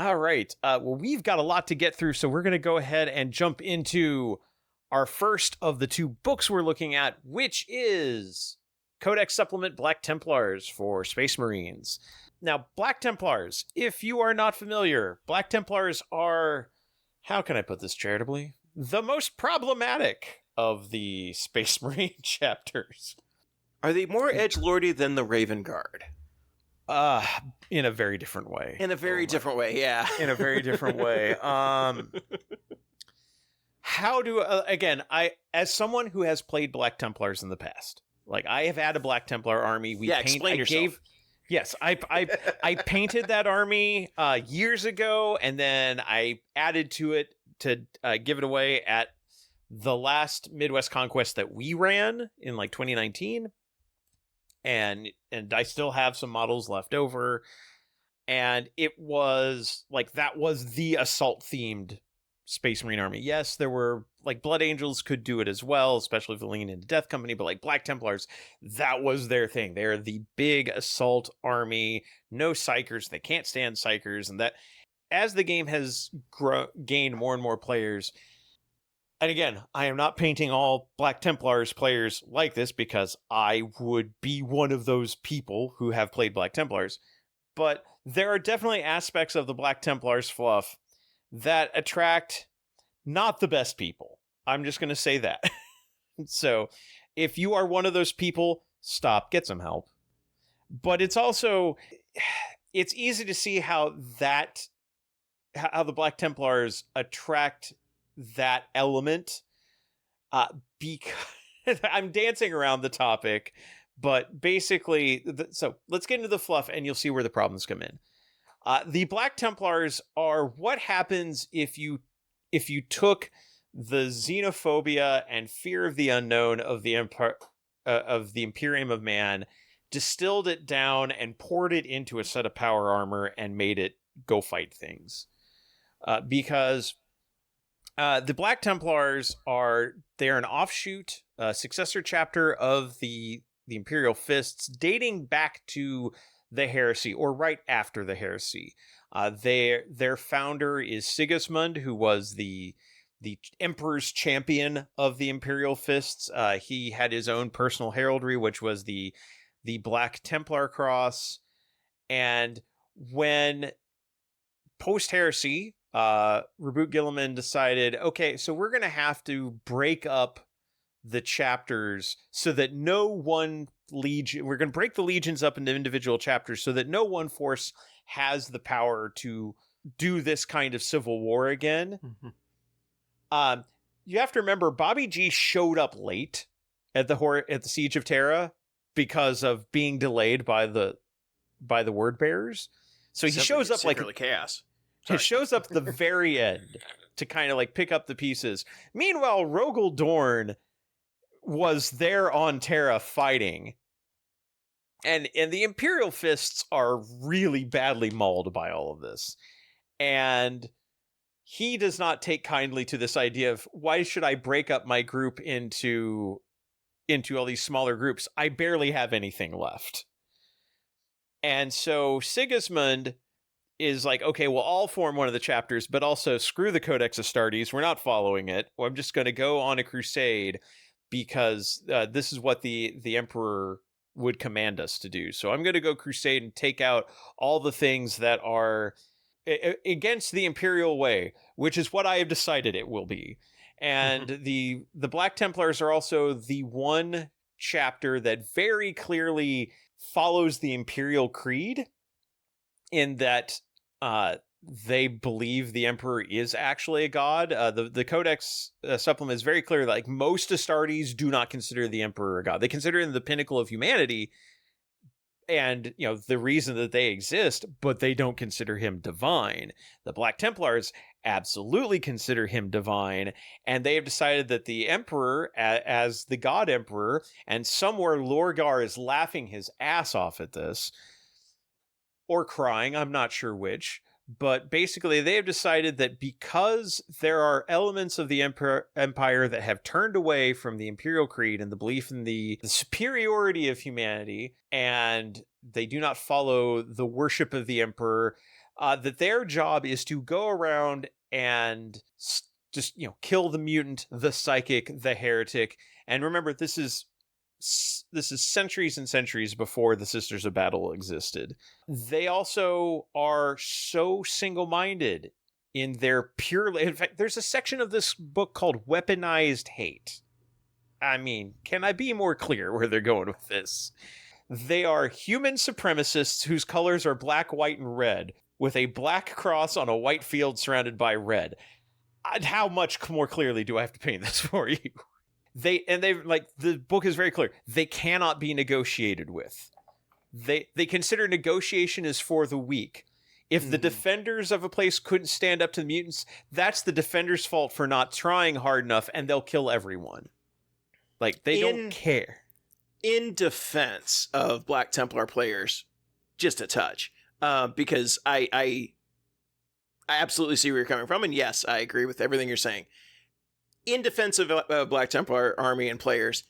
All right. Well, we've got a lot to get through, so we're going to go ahead and jump into our first of the two books we're looking at, which is Codex Supplement Black Templars for Space Marines. Now, Black Templars, if you are not familiar, Black Templars are, how can I put this charitably, the most problematic of the Space Marine chapters. Are they more edgelordy than the Raven Guard? In a very different way. In a very different way, yeah. In a very different way. How do, again, as someone who has played Black Templars in the past, like I have had a Black Templar army. Explain yourself. Yes, I painted that army years ago, and then I added to it to give it away at the last Midwest Conquest that we ran in like 2019. And I still have some models left over, and it was like that was the assault themed Space Marine army. Yes, there were like Blood Angels could do it as well, especially if they lean into Death Company, but like Black Templars, that was their thing. They're the big assault army, no psychers, they can't stand psychers, and that as the game has gained more and more players. And again, I am not painting all Black Templars players like this because I would be one of those people who have played Black Templars. But there are definitely aspects of the Black Templars fluff that attract not the best people. I'm just going to say that. So if you are one of those people, stop, get some help. But it's also, it's easy to see how the Black Templars attract that element, because I'm dancing around the topic, but basically, so let's get into the fluff and you'll see where the problems come in. The Black Templars are what happens if you took the xenophobia and fear of the unknown of the Imperium of Man, distilled it down and poured it into a set of power armor and made it go fight things. Because the Black Templars they're an offshoot, successor chapter of the Imperial Fists, dating back to the Heresy, or right after the Heresy. Their founder is Sigismund, who was the Emperor's champion of the Imperial Fists. He had his own personal heraldry, which was the Black Templar Cross. And when post-Heresy, Reboot Gilliman decided, okay, so we're going to have to break up the chapters so that no one legion, we're going to break the legions up into individual chapters so that no one force has the power to do this kind of civil war again. Mm-hmm. You have to remember, Bobby G showed up late at the Siege of Terra because of being delayed by the word bearers. So he shows up like chaos. It shows up at the very end to kind of like pick up the pieces. Meanwhile, Rogel Dorn was there on Terra fighting. And the Imperial Fists are really badly mauled by all of this. And he does not take kindly to this idea of, why should I break up my group into all these smaller groups? I barely have anything left. And so Sigismund is like, okay, well, I'll form one of the chapters, but also screw the Codex Astartes. We're not following it. Well, I'm just going to go on a crusade because this is what the Emperor would command us to do. So I'm going to go crusade and take out all the things that are against the Imperial way, which is what I have decided it will be. And the Black Templars are also the one chapter that very clearly follows the Imperial Creed, in that they believe the Emperor is actually a god. The Codex supplement is very clear that like most Astartes do not consider the Emperor a god. They consider him the pinnacle of humanity and, you know, the reason that they exist, but they don't consider him divine. The Black Templars absolutely consider him divine, and they have decided that the Emperor, as the God Emperor, and somewhere Lorgar is laughing his ass off at this, or crying, I'm not sure which, but basically they have decided that because there are elements of the Empire that have turned away from the Imperial Creed and the belief in the superiority of humanity, and they do not follow the worship of the Emperor, that their job is to go around and just, kill the mutant, the psychic, the heretic. And remember, this is centuries and centuries before the Sisters of Battle existed. They also are so single-minded in their purely... In fact, there's a section of this book called Weaponized Hate. I mean, can I be more clear where they're going with this? They are human supremacists whose colors are black, white, and red, with a black cross on a white field surrounded by red. How much more clearly do I have to paint this for you? The book is very clear. They cannot be negotiated with. They consider negotiation is for the weak. If the defenders of a place couldn't stand up to the mutants, that's the defenders' fault for not trying hard enough, and they'll kill everyone. Like, they don't care. In defense of Black Templar players, just a touch, because I absolutely see where you're coming from, and yes, I agree with everything you're saying. In defense of Black Templar army and players,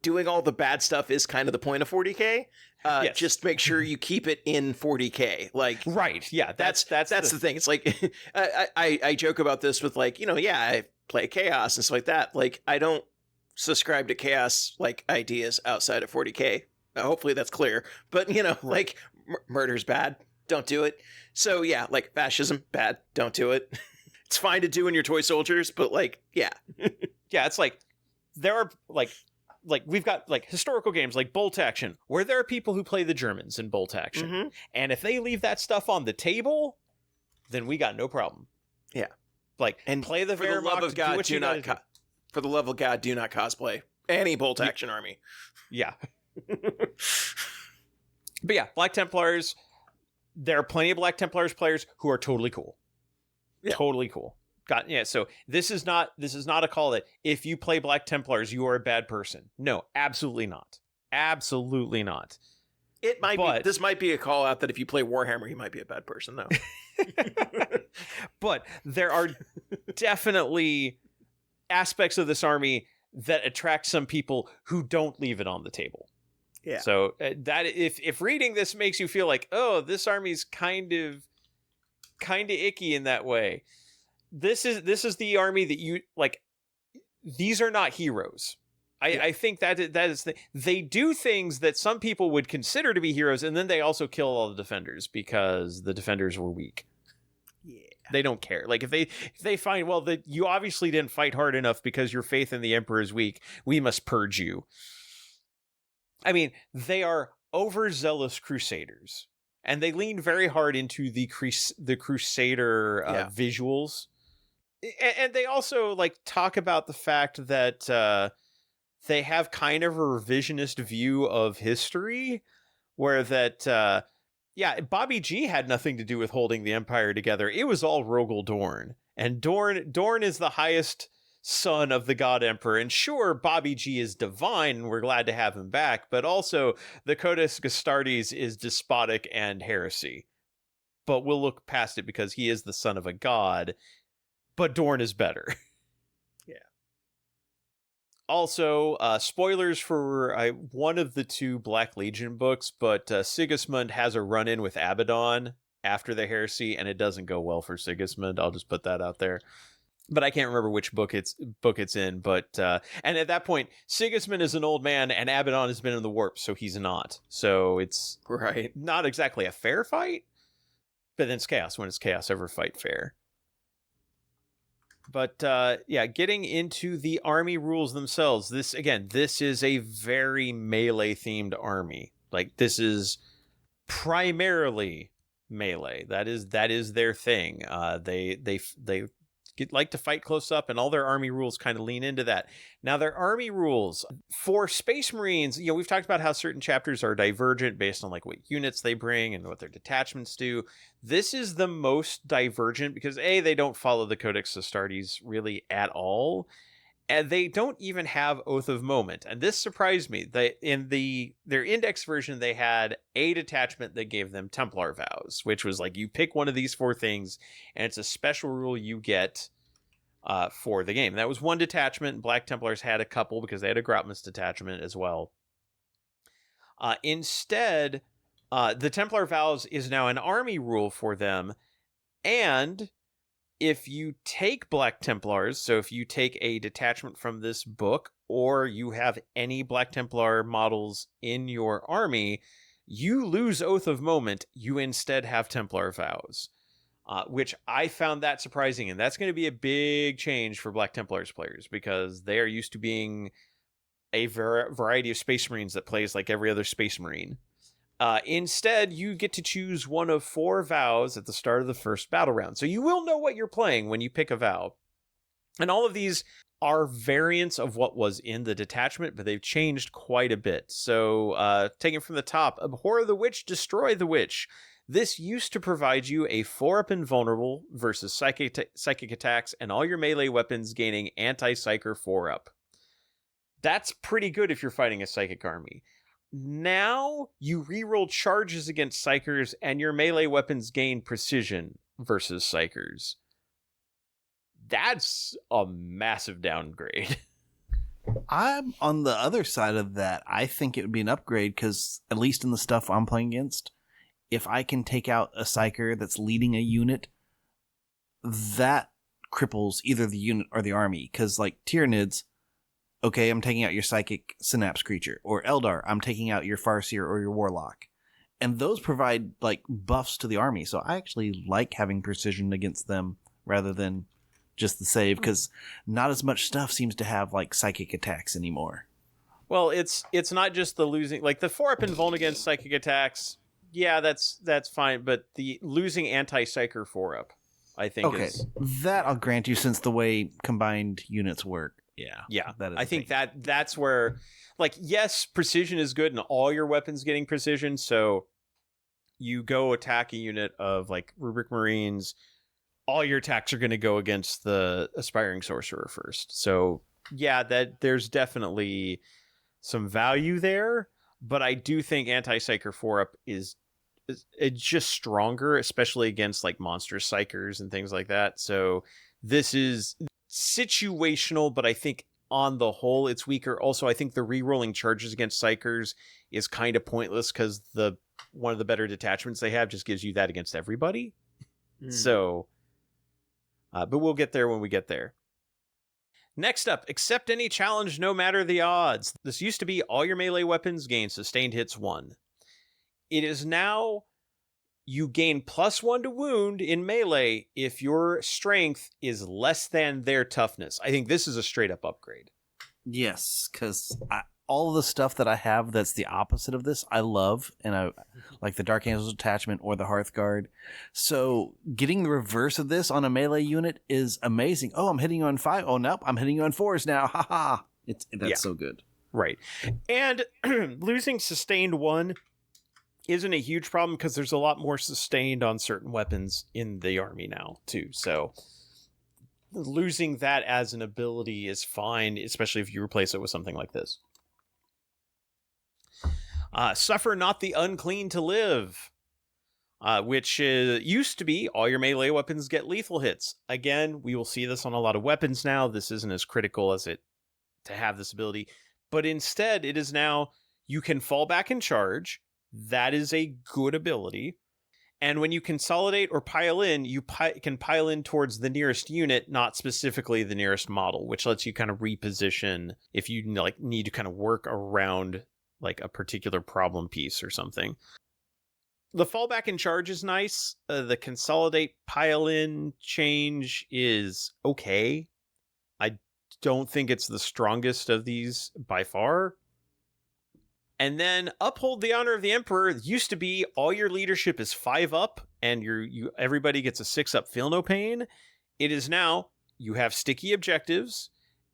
doing all the bad stuff is kind of the point of 40K. Yes. Just make sure you keep it in 40K. Like, right? Yeah, that's the thing. It's like I joke about this with, like, I play Chaos and stuff like that. Like, I don't subscribe to Chaos like ideas outside of 40K. Hopefully that's clear. But right. Like murder's bad. Don't do it. So yeah, like fascism bad. Don't do it. It's fine to do in your toy soldiers, but like, yeah. Yeah, it's like there are like we've got like historical games like Bolt Action where there are people who play the Germans in Bolt Action. Mm-hmm. And if they leave that stuff on the table, then we got no problem. Yeah. Like, and play the Wehrmacht, love of God, for the love of God, do not cosplay any Bolt Action army. Yeah. But yeah, Black Templars, there are plenty of Black Templars players who are totally cool. Yeah. Totally cool. So this is not a call that if you play Black Templars, you are a bad person. No, absolutely not. Absolutely not. This might be a call out that if you play Warhammer, you might be a bad person, though. But there are definitely aspects of this army that attract some people who don't leave it on the table. Yeah. So that if reading this makes you feel like, oh, this army's kind of icky in that way, this is the army that you like. These are not heroes. I think that is they do things that some people would consider to be heroes, and then they also kill all the defenders because the defenders were weak. Yeah. They don't care. Like if they find, well, that you obviously didn't fight hard enough because your faith in the Emperor is weak, we must purge you. I mean, they are overzealous crusaders, and they lean very hard into the crusader visuals. And they also like talk about the fact that they have kind of a revisionist view of history, where that Bobby G had nothing to do with holding the Empire together. It was all Rogel Dorn, and Dorn is the highest son of the God Emperor. And sure, Bobby G is divine, and we're glad to have him back. But also, the Codex Astartes is despotic and heresy. But we'll look past it because he is the son of a god. But Dorn is better. Yeah. Also, spoilers for one of the two Black Legion books, but Sigismund has a run-in with Abaddon after the heresy, and it doesn't go well for Sigismund. I'll just put that out there. But I can't remember which book it's in. But and at that point, Sigismund is an old man, and Abaddon has been in the warp, so he's not. So it's not exactly a fair fight. But then it's chaos. When is chaos ever fight fair? But getting into the army rules themselves. This is a very melee themed army. Like, this is primarily melee. That is their thing. They like to fight close up, and all their army rules kind of lean into that. Now, their army rules for Space Marines, we've talked about how certain chapters are divergent based on like what units they bring and what their detachments do. This is the most divergent because they don't follow the Codex Astartes really at all, and they don't even have Oath of Moment. And this surprised me. In their index version, they had a detachment that gave them Templar Vows, which was like, you pick one of these four things, and it's a special rule you get for the game. And that was one detachment. Black Templars had a couple because they had a Grotmus detachment as well. Instead, The Templar Vows is now an army rule for them, and if you take Black Templars, so if you take a detachment from this book, or you have any Black Templar models in your army, you lose Oath of Moment. You instead have Templar Vows, which I found that surprising, and that's going to be a big change for Black Templars players because they are used to being a variety of Space Marines that plays like every other Space Marine. Instead, you get to choose one of 4 vows at the start of the first battle round. So you will know what you're playing when you pick a vow. And all of these are variants of what was in the detachment, but they've changed quite a bit. So taking from the top, Abhor the Witch, Destroy the Witch. This used to provide you a 4-up invulnerable versus psychic attacks and all your melee weapons gaining anti-psyker 4-up. That's pretty good if you're fighting a psychic army. Now you reroll charges against psychers and your melee weapons gain precision versus psychers. That's a massive downgrade. I'm on the other side of that. I think it would be an upgrade because, at least in the stuff I'm playing against, if I can take out a psyker that's leading a unit, that cripples either the unit or the army. Because, like, Tyranids, okay, I'm taking out your psychic synapse creature. Or Eldar, I'm taking out your Farseer or your Warlock. And those provide, like, buffs to the army. So I actually like having precision against them rather than just the save, because not as much stuff seems to have, like, psychic attacks anymore. Well, it's not just the losing, like the 4-up invuln against psychic attacks. Yeah, that's fine, but the losing anti-psyker 4-up, I think is... that I'll grant you, since the way combined units work. Yeah. I think that's where, like, yes, precision is good and all your weapons getting precision. So you go attack a unit of like Rubric Marines, all your attacks are going to go against the Aspiring Sorcerer first. So yeah, that there's definitely some value there, but I do think anti-psyker 4-up is it's just stronger, especially against like monster psychers and things like that. So this is situational, but I think on the whole it's weaker. Also, I think the re-rolling charges against psychers is kind of pointless because one of the better detachments they have just gives you that against everybody. So but we'll get there when we get there. Next up, accept any challenge no matter the odds. This used to be all your melee weapons gain sustained hits 1. It is now you gain +1 to wound in melee if your strength is less than their toughness. I think this is a straight up upgrade. Yes, because all of the stuff that I have that's the opposite of this, I love, and I like the Dark Angels attachment or the Hearthguard. So getting the reverse of this on a melee unit is amazing. Oh, I'm hitting you on 5. Oh, nope, I'm hitting you on 4s now. Ha ha! That's so good. Right. And losing sustained 1 isn't a huge problem because there's a lot more sustained on certain weapons in the army now, too. So losing that as an ability is fine, especially if you replace it with something like this. Suffer not the unclean to live, which used to be all your melee weapons get lethal hits. Again, we will see this on a lot of weapons now. This isn't as critical as it to have this ability, but instead it is now you can fall back and charge. That is a good ability. And when you consolidate or pile in, you can pile in towards the nearest unit, not specifically the nearest model, which lets you kind of reposition if you like need to kind of work around like a particular problem piece or something. The fallback and charge is nice. The consolidate pile in change is okay. I don't think it's the strongest of these by far. And then uphold the honor of the Emperor used to be all your leadership is 5 up and everybody gets a 6 up, feel no pain. It is now you have sticky objectives,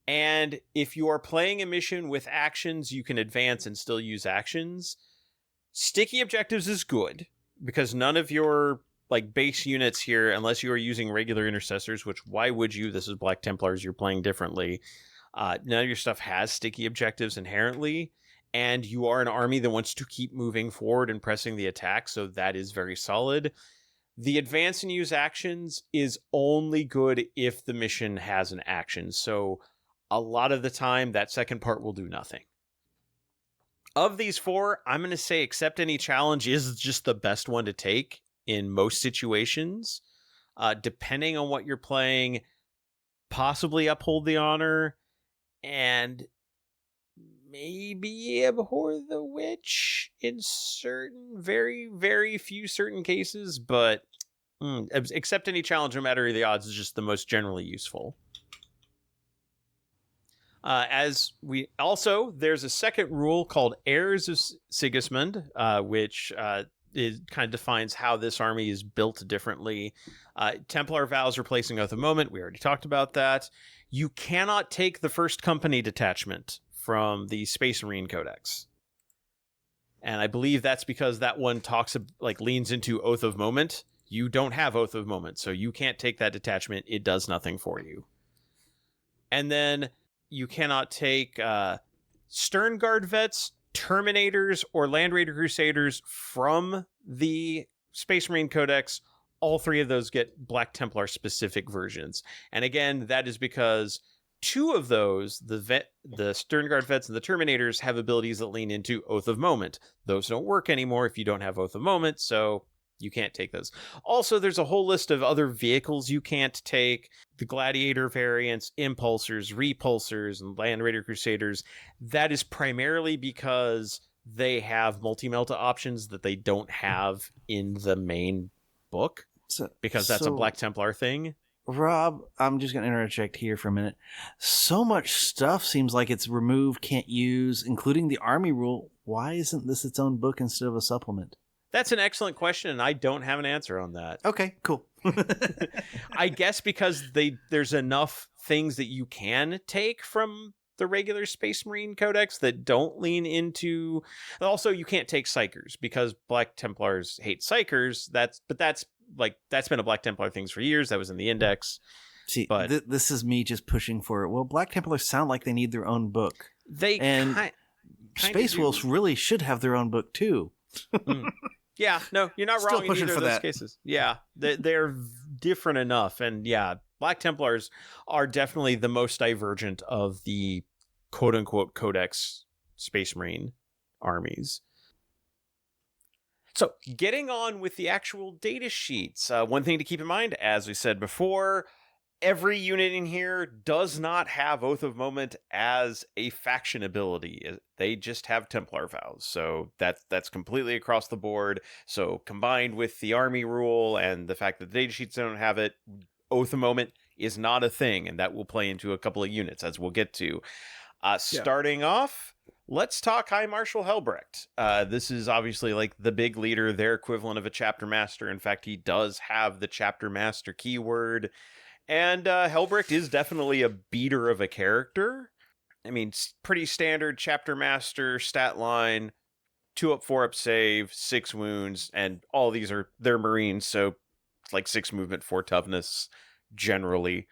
and if you are playing a mission with actions, you can advance and still use actions. Sticky objectives is good because none of your like base units here, unless you are using regular intercessors, which why would you? This is Black Templars, you're playing differently. None of your stuff has sticky objectives inherently. And you are an army that wants to keep moving forward and pressing the attack, so that is very solid. The advance and use actions is only good if the mission has an action, so a lot of the time that second part will do nothing. Of these four, I'm going to say accept any challenge is just the best one to take in most situations. Depending on what you're playing, possibly uphold the honor, and maybe abhor the witch in certain, very, very few certain cases, but accept any challenge no matter the odds is just the most generally useful. As we also, there's a second rule called Heirs of Sigismund, which it kind of defines how this army is built differently. Templar Vows replacing Oath of Moment. We already talked about that. You cannot take the first company detachment from the Space Marine Codex. And I believe that's because that one leans into Oath of Moment. You don't have Oath of Moment, so you can't take that detachment. It does nothing for you. And then you cannot take Stern Guard Vets, Terminators, or Land Raider Crusaders from the Space Marine Codex. All three of those get Black Templar specific versions. And again, that is because two of those, the Stern Guard Vets and the Terminators, have abilities that lean into Oath of Moment. Those don't work anymore if you don't have Oath of Moment, so you can't take those. Also, there's a whole list of other vehicles you can't take. The Gladiator variants, Impulsors, Repulsors, and Land Raider Crusaders. That is primarily because they have multi-melta options that they don't have in the main book. Because that's a Black Templar thing. Rob, I'm just going to interject here for a minute. So much stuff seems like it's removed, can't use, including the army rule. Why isn't this its own book instead of a supplement? That's an excellent question, and I don't have an answer on that. Okay, cool. I guess because there's enough things that you can take from the regular Space Marine Codex that don't lean into... Also, you can't take Psychers, because Black Templars hate Psychers. That's been a Black Templar thing for years. That was in the Index. See, but this is me just pushing for it. Well, Black Templars sound like they need their own book. Space Wolves really should have their own book, too. Yeah, no, you're not Still wrong in either of those cases. Yeah, they're different enough. And yeah, Black Templars are definitely the most divergent of the quote-unquote Codex Space Marine armies. So getting on with the actual data sheets, one thing to keep in mind, as we said before, every unit in here does not have Oath of Moment as a faction ability. They just have Templar Vows. So that's completely across the board. So combined with the army rule and the fact that the datasheets don't have it, Oath of Moment is not a thing, and that will play into a couple of units, as we'll get to. Starting off, let's talk High Marshal Helbrecht. This is obviously like the big leader, their equivalent of a chapter master. In fact, he does have the chapter master keyword. And Helbrecht is definitely a beater of a character. I mean, pretty standard chapter master stat line, 2 up, 4 up save, 6 wounds, and all these they're Marines, so it's like 6 movement, 4 toughness, generally.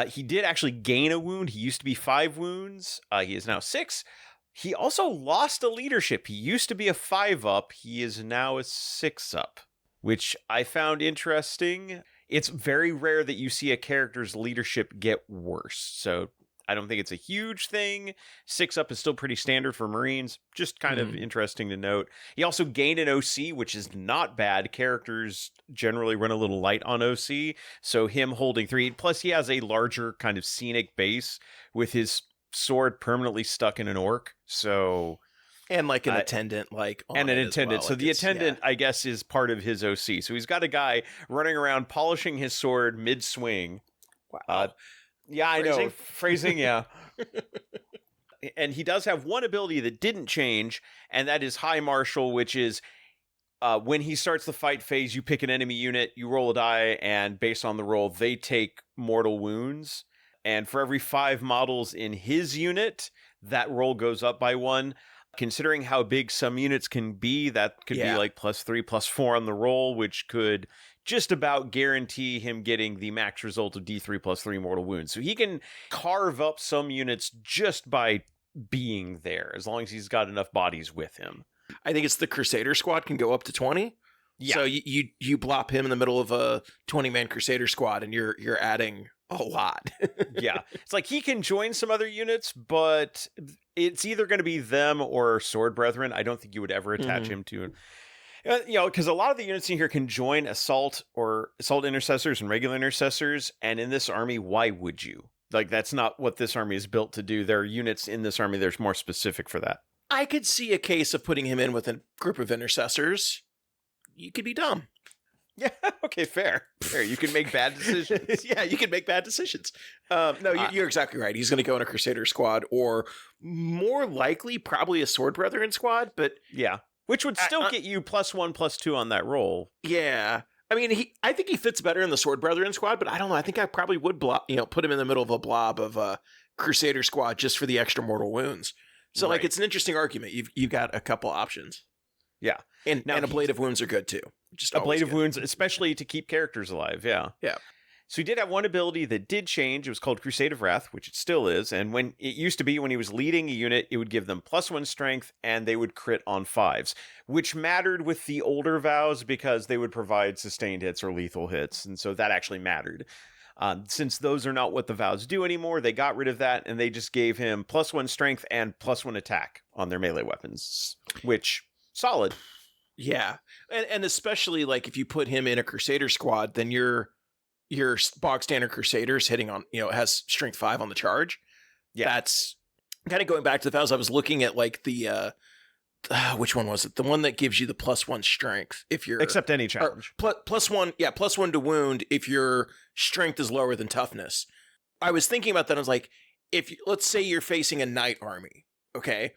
He did actually gain a wound. He used to be 5 wounds. He is now 6. He also lost a leadership. He used to be a 5 up. He is now a 6 up, which I found interesting. It's very rare that you see a character's leadership get worse. So I don't think it's a huge thing. 6 up is still pretty standard for Marines. Just kind of interesting to note. He also gained an OC, which is not bad. Characters generally run a little light on OC. So him holding 3. Plus he has a larger kind of scenic base with his sword permanently stuck in an orc. So... And like an attendant, and an attendant. Well. So the attendant, I guess, is part of his OC. So he's got a guy running around polishing his sword mid-swing. Wow. Yeah, I know. Phrasing, yeah. And he does have one ability that didn't change, and that is High Marshal, which is when he starts the fight phase, you pick an enemy unit, you roll a die, and based on the roll, they take mortal wounds. And for every 5 models in his unit, that roll goes up by 1. Considering how big some units can be, that could be like +3, +4 on the roll, which could just about guarantee him getting the max result of D3 +3 mortal wounds. So he can carve up some units just by being there, as long as he's got enough bodies with him. I think it's the Crusader squad can go up to 20. Yeah. So you blop him in the middle of a 20-man Crusader squad, and you're adding a lot. Yeah. It's like he can join some other units, but it's either going to be them or Sword Brethren. I don't think you would ever attach him to, because a lot of the units in here can join assault or assault intercessors and regular intercessors. And in this army, why would you? Like, that's not what this army is built to do. There are units in this army that's more specific for that. I could see a case of putting him in with a group of intercessors. You could be dumb. Yeah, okay, fair. You can make bad decisions. Yeah, you can make bad decisions. You're exactly right. He's going to go in a Crusader squad, or more likely, probably a Sword Brethren squad. But yeah, which would still get you +1/+2 on that roll. Yeah, I mean, I think he fits better in the Sword Brethren squad. But I don't know. I think I probably would put him in the middle of a blob of a Crusader squad just for the extra mortal wounds. So Right. it's an interesting argument. You've got a couple options. Yeah, and a blade of wounds are good too. Just a blade of good. wounds, especially to keep characters alive. Yeah. So he did have one ability that did change. It was called Crusade of Wrath, which it still is. And when it used to be, when he was leading a unit, it would give them +1 strength, and they would crit on 5s, which mattered with the older vows because they would provide sustained hits or lethal hits, and so that actually mattered. Since those are not what the vows do anymore, they got rid of that, and they just gave him +1 strength and +1 attack on their melee weapons, which solid. Yeah, and especially like if you put him in a Crusader squad, then your bog standard Crusaders hitting on has strength 5 on the charge. Yeah, that's kind of going back to the vows. I was looking at like the which one was it? The one that gives you the +1 strength if you're accept any challenge. +1 to wound if your strength is lower than toughness. I was thinking about that. I was like, let's say you're facing a knight army, okay.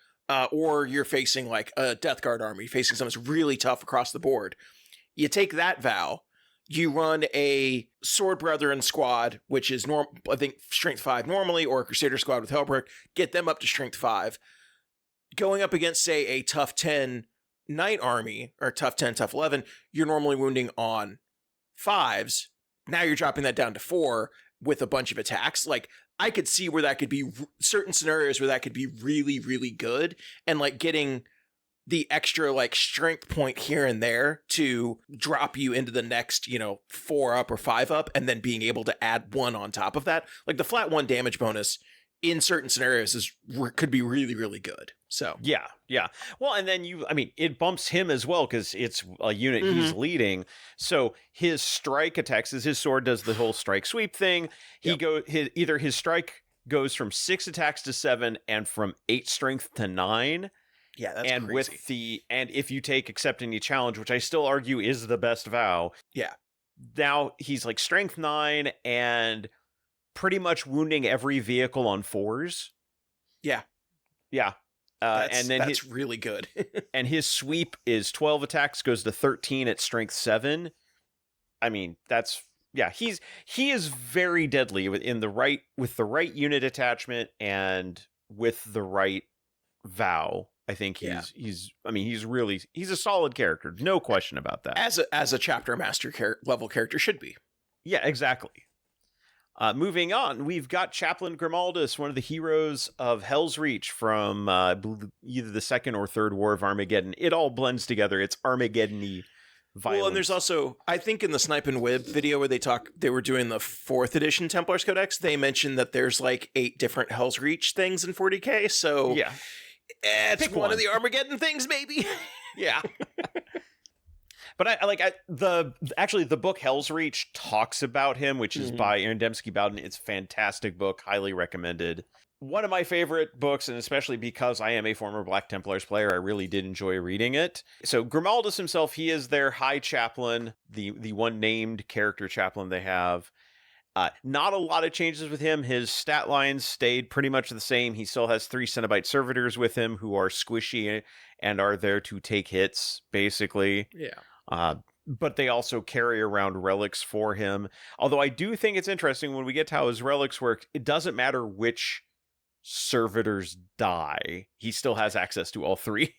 Or you're facing like a Death Guard army, facing something that's really tough across the board. You take that vow, you run a Sword Brethren squad, which is I think strength 5 normally, or a Crusader squad with Hellbreak, get them up to strength 5. Going up against, say, a tough 10 Knight army, or tough 10, tough 11, you're normally wounding on 5s. Now you're dropping that down to 4 with a bunch of attacks. Like, I could see where that could be certain scenarios where that could be really, really good, and like getting the extra like strength point here and there to drop you into the next, 4 up or 5 up, and then being able to add 1 on top of that. Like the flat 1 damage bonus in certain scenarios could be really, really good. So yeah. Well, and then it bumps him as well because it's a unit he's leading. So his strike attacks, as his sword does the whole strike sweep thing. Either his strike goes from 6 attacks to 7, and from 8 strength to 9. Yeah, that's and crazy. And if you take accept any challenge, which I still argue is the best vow. Yeah. Now he's like strength 9 and pretty much wounding every vehicle on 4s. Yeah. And then that's really good. and his sweep is 12 attacks, goes to 13 at strength 7. I mean, he is very deadly with the right unit attachment and with the right vow. I think he's a solid character. No question about that. As a chapter master level character should be. Yeah, exactly. Moving on, we've got Chaplain Grimaldus, one of the heroes of Hell's Reach from either the Second or Third War of Armageddon. It all blends together. It's Armageddon-y violence. Well, and there's also, I think in the Snipe and Wib video where they were doing the 4th edition Templars Codex, they mentioned that there's like 8 different Hell's Reach things in 40k. So yeah, it's pick one of the Armageddon things, maybe. Yeah. But the book Hell's Reach talks about him, which is by Aaron Dembski-Bowden. It's a fantastic book, highly recommended. One of my favorite books, and especially because I am a former Black Templars player, I really did enjoy reading it. So Grimaldus himself, he is their high chaplain, the one named character chaplain they have. Not a lot of changes with him. His stat lines stayed pretty much the same. He still has 3 Cenobite servitors with him who are squishy and are there to take hits, basically. Yeah. But they also carry around relics for him. Although I do think it's interesting when we get to how his relics work, it doesn't matter which servitors die. He still has access to all 3.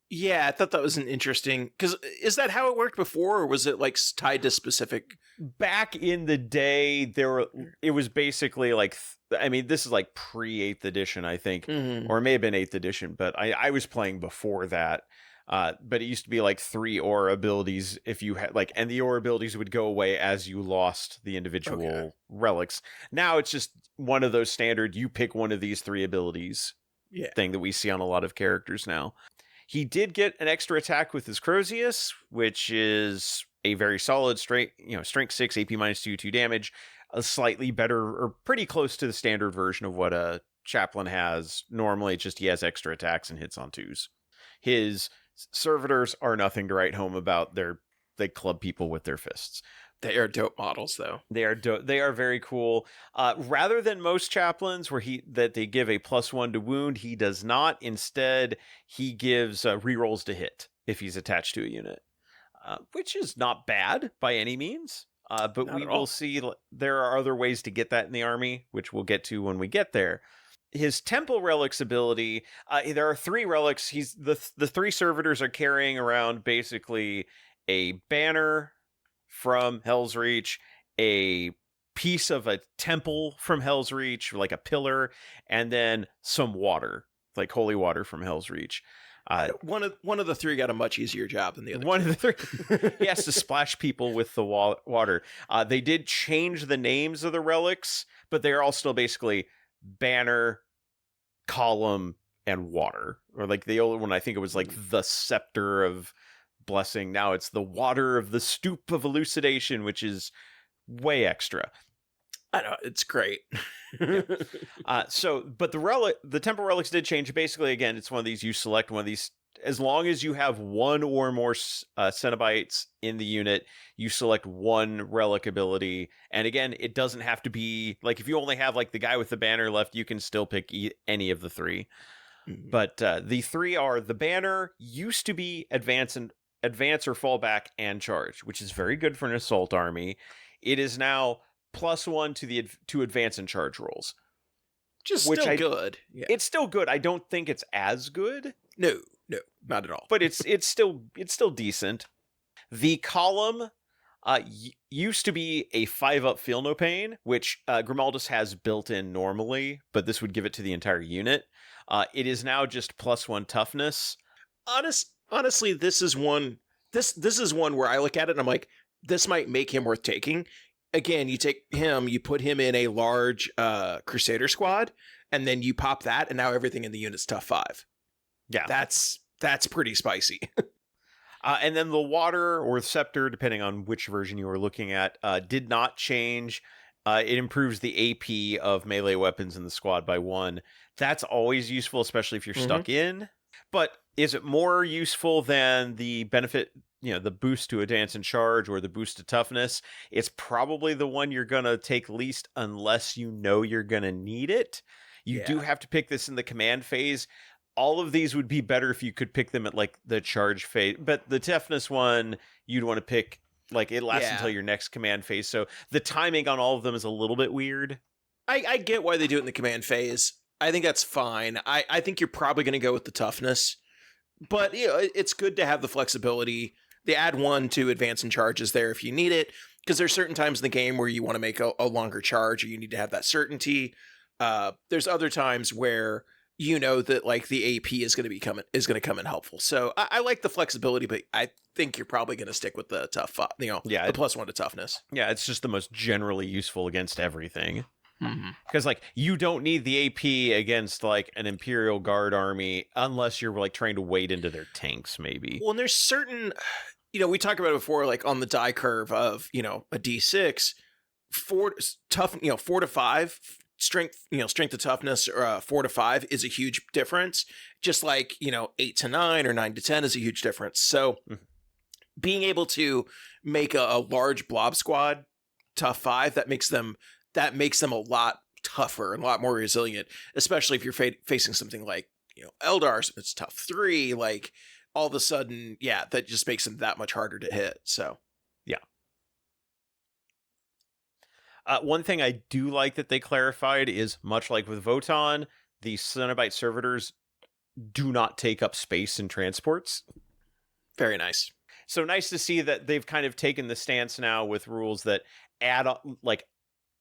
Yeah, I thought that was an interesting, because is that how it worked before, or was it like tied to specific? Back in the day, it was basically like, this is like pre-8th edition, I think, or it may have been 8th edition, but I was playing before that. But it used to be like 3 aura abilities if you had and the aura abilities would go away as you lost the individual relics. Now it's just one of those standard, you pick one of these 3 abilities. thing that we see on a lot of characters now. He did get an extra attack with his Crozius, which is a very solid strength 6, AP -2, 2 damage, a slightly better or pretty close to the standard version of what a chaplain has normally. It's just he has extra attacks and hits on 2s. His servitors are nothing to write home about. They club people with their fists. They are dope models, though. They are very cool. Rather than most chaplains where they give a +1 to wound, he does not. Instead, he gives rerolls to hit if he's attached to a unit, which is not bad by any means. But we will see there are other ways to get that in the army, which we'll get to when we get there. His Temple Relics ability, there are 3 relics. The 3 servitors are carrying around basically a banner from Hell's Reach, a piece of a temple from Hell's Reach, like a pillar, and then some water, like holy water from Hell's Reach. One of the 3 got a much easier job than the other. One of the 3, he has to splash people with the water. They did change the names of the relics, but they are all still basically banner, column, and water. Or like the old one, I think it was like the scepter of blessing. Now it's the water of the stoop of elucidation, which is way extra. I know, it's great. But the temple relics did change. Basically, again, it's one of these, you select one of these, as long as you have 1 or more Cenobites in the unit, you select 1 relic ability. And again, it doesn't have to be like, if you only have like the guy with the banner left, you can still pick any of the 3. Mm-hmm. But the 3 are the banner used to be advance or fall back and charge, which is very good for an assault army. It is now +1 to advance and charge rolls. Good. Yeah. It's still good. I don't think it's as good. No, not at all. But it's still decent. The column used to be a 5-up feel no pain, which Grimaldus has built in normally, but this would give it to the entire unit. It is now just +1 toughness. Honestly, this is one where I look at it and I'm like, this might make him worth taking. Again, you take him, you put him in a large Crusader squad, and then you pop that, and now everything in the unit's tough 5. Yeah, that's pretty spicy. And then the water or scepter, depending on which version you were looking at, did not change. It improves the AP of melee weapons in the squad by 1. That's always useful, especially if you're stuck in. But is it more useful than the benefit, the boost to advance and charge or the boost to toughness? It's probably the one you're going to take least unless you know you're going to need it. You do have to pick this in the command phase. All of these would be better if you could pick them at like the charge phase, but the toughness one, you'd want to pick like it lasts until your next command phase. So the timing on all of them is a little bit weird. I get why they do it in the command phase. I think that's fine. I think you're probably going to go with the toughness, but it's good to have the flexibility. They add 1 to advance and charges there if you need it, because there's certain times in the game where you want to make a longer charge or you need to have that certainty. There's other times where that like the AP is going to come in helpful. So I like the flexibility, but I think you're probably going to stick with the tough, the +1 to toughness. Yeah, it's just the most generally useful against everything. Because like you don't need the AP against like an Imperial Guard army unless you're like trying to wade into their tanks, maybe. Well, and there's certain, we talked about it before, like on the die curve of a D6, 4 to 5 strength, strength to toughness, 4 to 5 is a huge difference. Just like 8 to 9 or 9 to 10 is a huge difference. So being able to make a large blob squad tough 5, that makes them a lot tougher and a lot more resilient, especially if you're facing something like, Eldar, it's tough 3, like all of a sudden, that just makes them that much harder to hit. So, yeah. One thing I do like that they clarified is, much like with Votann, the Cenobite servitors do not take up space in transports. Very nice. So nice to see that they've kind of taken the stance now with rules that add like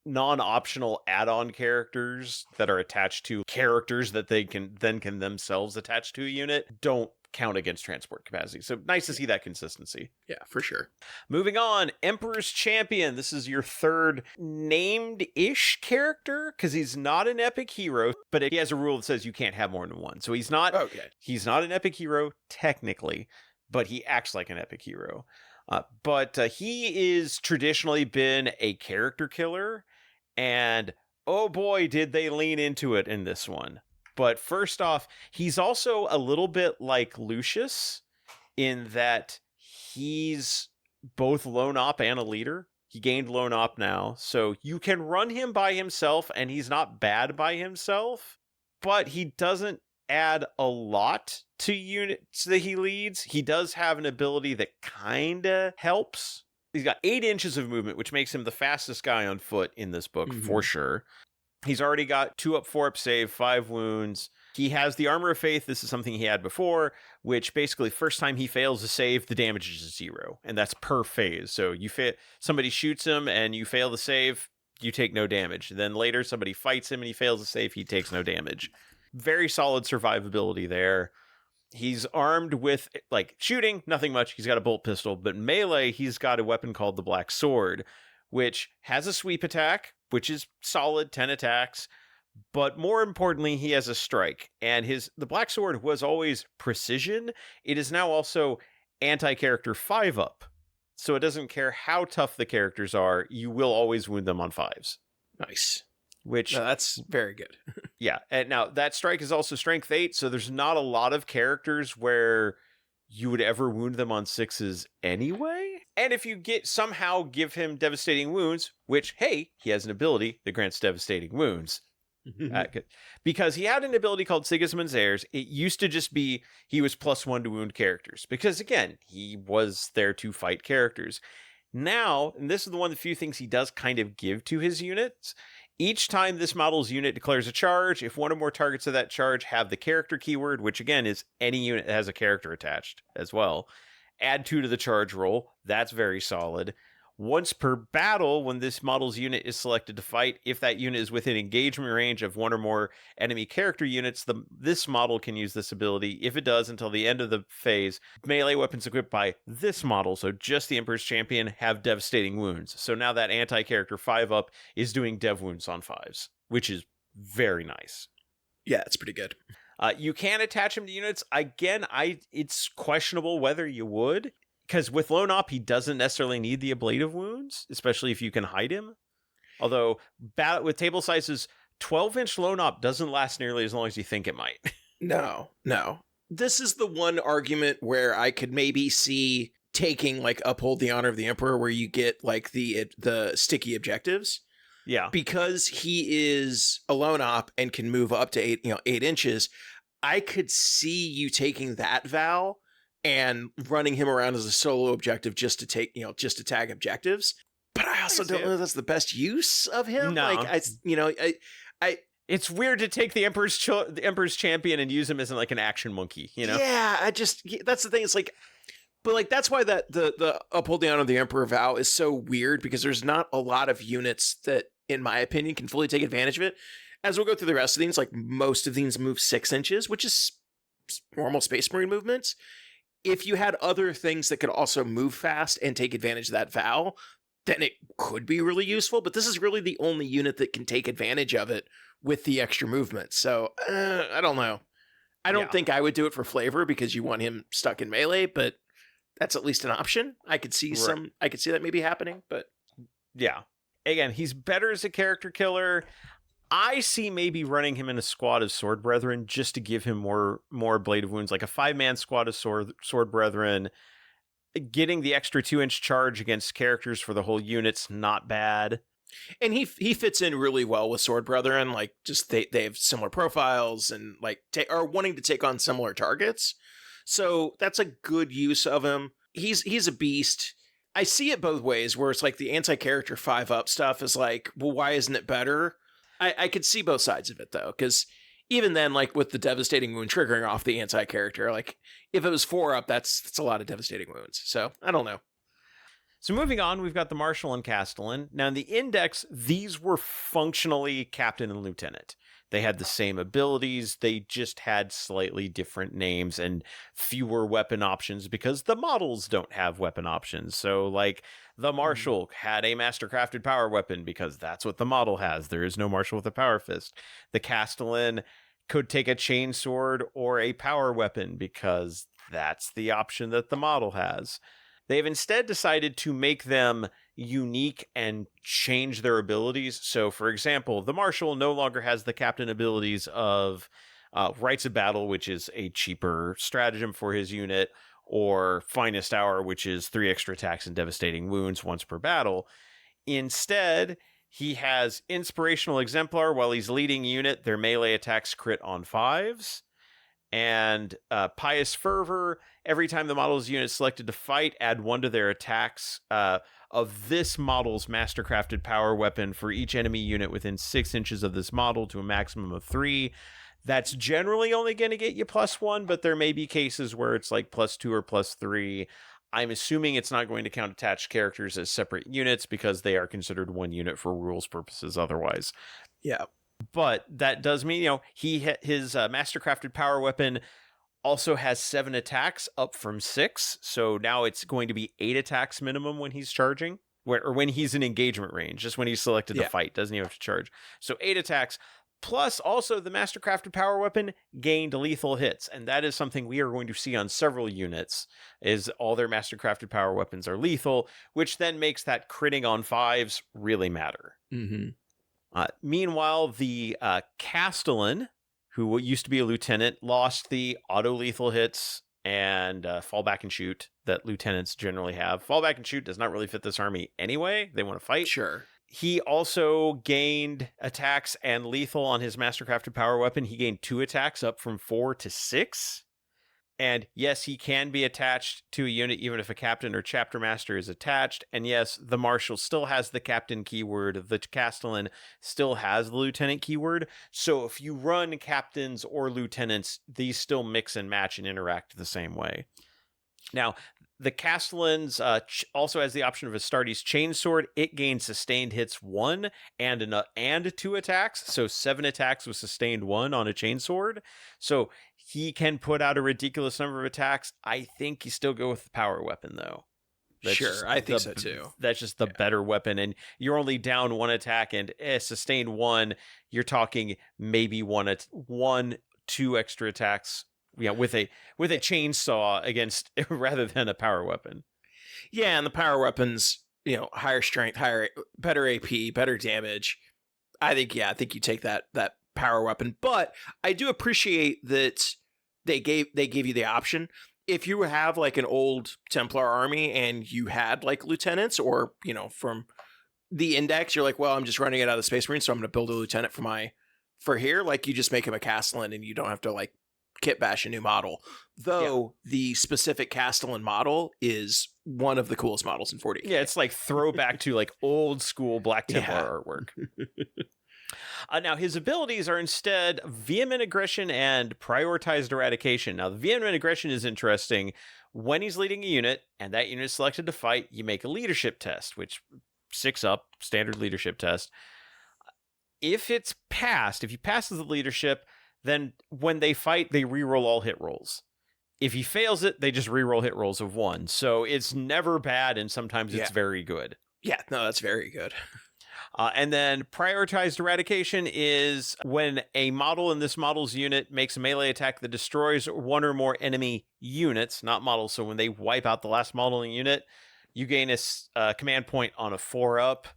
non-optional add-on characters that are attached to characters that they can themselves attach to a unit don't count against transport capacity. So nice to see that consistency. Yeah, for sure. Moving on, Emperor's Champion. This is your third named-ish character, because he's not an epic hero, but he has a rule that says you can't have more than one. So he's not an epic hero, technically, but he acts like an epic hero. But he is traditionally been a character killer, and oh boy, did they lean into it in this one. But first off, he's also a little bit like Lucius in that he's both lone op and a leader. He gained lone op now, so you can run him by himself, and he's not bad by himself, but he doesn't add a lot to units that he leads. He does have an ability that kinda helps. He's got 8 inches of movement, which makes him the fastest guy on foot in this book, for sure. He's already got 2 up, 4 up save, 5 wounds. He has the Armor of Faith. This is something he had before, which basically first time he fails a save, the damage is 0. And that's per phase. So somebody shoots him and you fail the save, you take no damage. Then later somebody fights him and he fails the save, he takes no damage. Very solid survivability there. He's armed with, like, shooting, nothing much. He's got a bolt pistol. But melee, he's got a weapon called the Black Sword, which has a sweep attack, which is solid, 10 attacks. But more importantly, he has a strike. And the Black Sword was always precision. It is now also anti-character 5-up. So it doesn't care how tough the characters are, you will always wound them on 5s. Nice. Which, no, that's very good. Yeah. And now that strike is also strength 8. So there's not a lot of characters where you would ever wound them on 6s anyway. And if you somehow give him devastating wounds, which, hey, he has an ability that grants devastating wounds. Because he had an ability called Sigismund's Heirs. It used to just be he was +1 to wound characters. Because again, he was there to fight characters. Now, and this is the few things he does kind of give to his units. Each time this model's unit declares a charge, if one or more targets of that charge have the character keyword, which again is any unit that has a character attached as well, add 2 to the charge roll. That's very solid. Once per battle, when this model's unit is selected to fight, if that unit is within engagement range of 1 or more enemy character units, this model can use this ability. If it does, until the end of the phase, melee weapons equipped by this model, so just the Emperor's Champion, have devastating wounds. So now that anti-character 5-up is doing dev wounds on 5s, which is very nice. Yeah, it's pretty good. You can attach him to units. Again, it's questionable whether you would. Because with Lone Op, he doesn't necessarily need the ablative wounds, especially if you can hide him. Although, with table sizes, 12-inch Lone Op doesn't last nearly as long as you think it might. No. This is the one argument where I could maybe see taking, like, Uphold the Honor of the Emperor, where you get, like, the sticky objectives. Yeah. Because he is a Lone Op and can move up to 8 inches, I could see you taking that vow and running him around as a solo objective just to tag objectives. But I also don't know if that's the best use of him. No. Like, it's weird to take the Emperor's Champion and use him as like an action monkey, Yeah, that's the thing. It's like, but like, that's why the Uphold the Honor of the Emperor vow is so weird, because there's not a lot of units that, in my opinion, can fully take advantage of it. As we'll go through the rest of these, like, most of these move 6 inches, which is normal Space Marine movements. If you had other things that could also move fast and take advantage of that vow, then it could be really useful. But this is really the only unit that can take advantage of it with the extra movement. So, I don't know. I don't think I would do it for flavor, because you want him stuck in melee, but that's at least an option. I could see I could see that maybe happening, but yeah. Again, he's better as a character killer. I see maybe running him in a squad of Sword Brethren just to give him more ablative wounds, like a 5-man squad of Sword Brethren. Getting the extra 2-inch charge against characters for the whole unit's not bad. And he fits in really well with Sword Brethren. Like, just they have similar profiles and like are wanting to take on similar targets. So that's a good use of him. He's a beast. I see it both ways, where it's like the anti-character 5-up stuff is like, well, why isn't it better? I could see both sides of it, though, because even then, like, with the devastating wound triggering off the anti-character, like, if it was 4-up, that's a lot of devastating wounds. So, I don't know. So moving on, we've got the Marshal and Castellan. Now in the Index, these were functionally Captain and Lieutenant. They had the same abilities, they just had slightly different names and fewer weapon options because the models don't have weapon options. So like the Marshal had a mastercrafted power weapon because that's what the model has. There is no Marshal with a power fist. The Castellan could take a chainsword or a power weapon because that's the option that the model has. They've instead decided to make them unique and change their abilities. So, for example, the Marshal no longer has the Captain abilities of Rites of Battle, which is a cheaper stratagem for his unit, or Finest Hour, which is 3 extra attacks and devastating wounds once per battle. Instead, he has Inspirational Exemplar. While he's leading a unit, their melee attacks crit on 5s. And Pious Fervor, every time the model's unit is selected to fight, add 1 to their attacks of this model's mastercrafted power weapon for each enemy unit within 6 inches of this model to a maximum of 3. That's generally only going to get you +1, but there may be cases where it's like +2 or +3. I'm assuming it's not going to count attached characters as separate units because they are considered 1 unit for rules purposes otherwise. Yeah. But that does mean, his mastercrafted power weapon also has 7 attacks up from 6. So now it's going to be 8 attacks minimum when he's charging, or when he's in engagement range, just when he's selected to fight, doesn't even have to charge. So 8 attacks. Plus, also, the mastercrafted power weapon gained lethal hits, and that is something we are going to see on several units, is all their mastercrafted power weapons are lethal, which then makes that critting on 5s really matter. Mm-hmm. Meanwhile, the Castellan, who used to be a lieutenant, lost the auto-lethal hits and fall back and shoot that lieutenants generally have. Fall back and shoot does not really fit this army anyway. They want to fight. Sure. He also gained attacks and lethal on his mastercrafted power weapon. He gained 2 attacks up from 4 to 6. And yes, he can be attached to a unit even if a captain or chapter master is attached. And yes, the Marshal still has the captain keyword. The Castellan still has the lieutenant keyword. So if you run captains or lieutenants, these still mix and match and interact the same way. Now, the Castellan's also has the option of Astartes Chainsword. It gains sustained hits 1 and 2 attacks. So 7 attacks with sustained 1 on a Chainsword. So he can put out a ridiculous number of attacks. I think you still go with the power weapon, though. Sure, I think so too. That's just the better weapon. And you're only down 1 attack and sustained 1. You're talking maybe 2 extra attacks. Yeah, with a chainsaw against rather than a power weapon. Yeah, and the power weapons, higher strength, better AP, better damage. I think you take that power weapon, but I do appreciate that they gave you the option. If you have like an old Templar army and you had like lieutenants, or from the Index, you're like, well, I'm just running it out of the Space Marine, so I'm going to build a lieutenant for here. Like, you just make him a Castellan, and you don't have to like kit bash a new model, though. The specific Castellan model is one of the coolest models in 40K. Yeah, it's like throwback to like old school Black Templar artwork. Now, his abilities are instead Vehement Aggression and Prioritized Eradication. Now, the Vehement Aggression is interesting. When he's leading a unit and that unit is selected to fight, you make a leadership test, which 6 up, standard leadership test. If he passes the leadership, then when they fight, they reroll all hit rolls. If he fails it, they just reroll hit rolls of 1. So it's never bad, and sometimes it's very good. Yeah, no, that's very good. And then Prioritized Eradication is when a model in this model's unit makes a melee attack that destroys 1 or more enemy units, not models. So when they wipe out the last model in the unit, you gain a command point on a 4-up.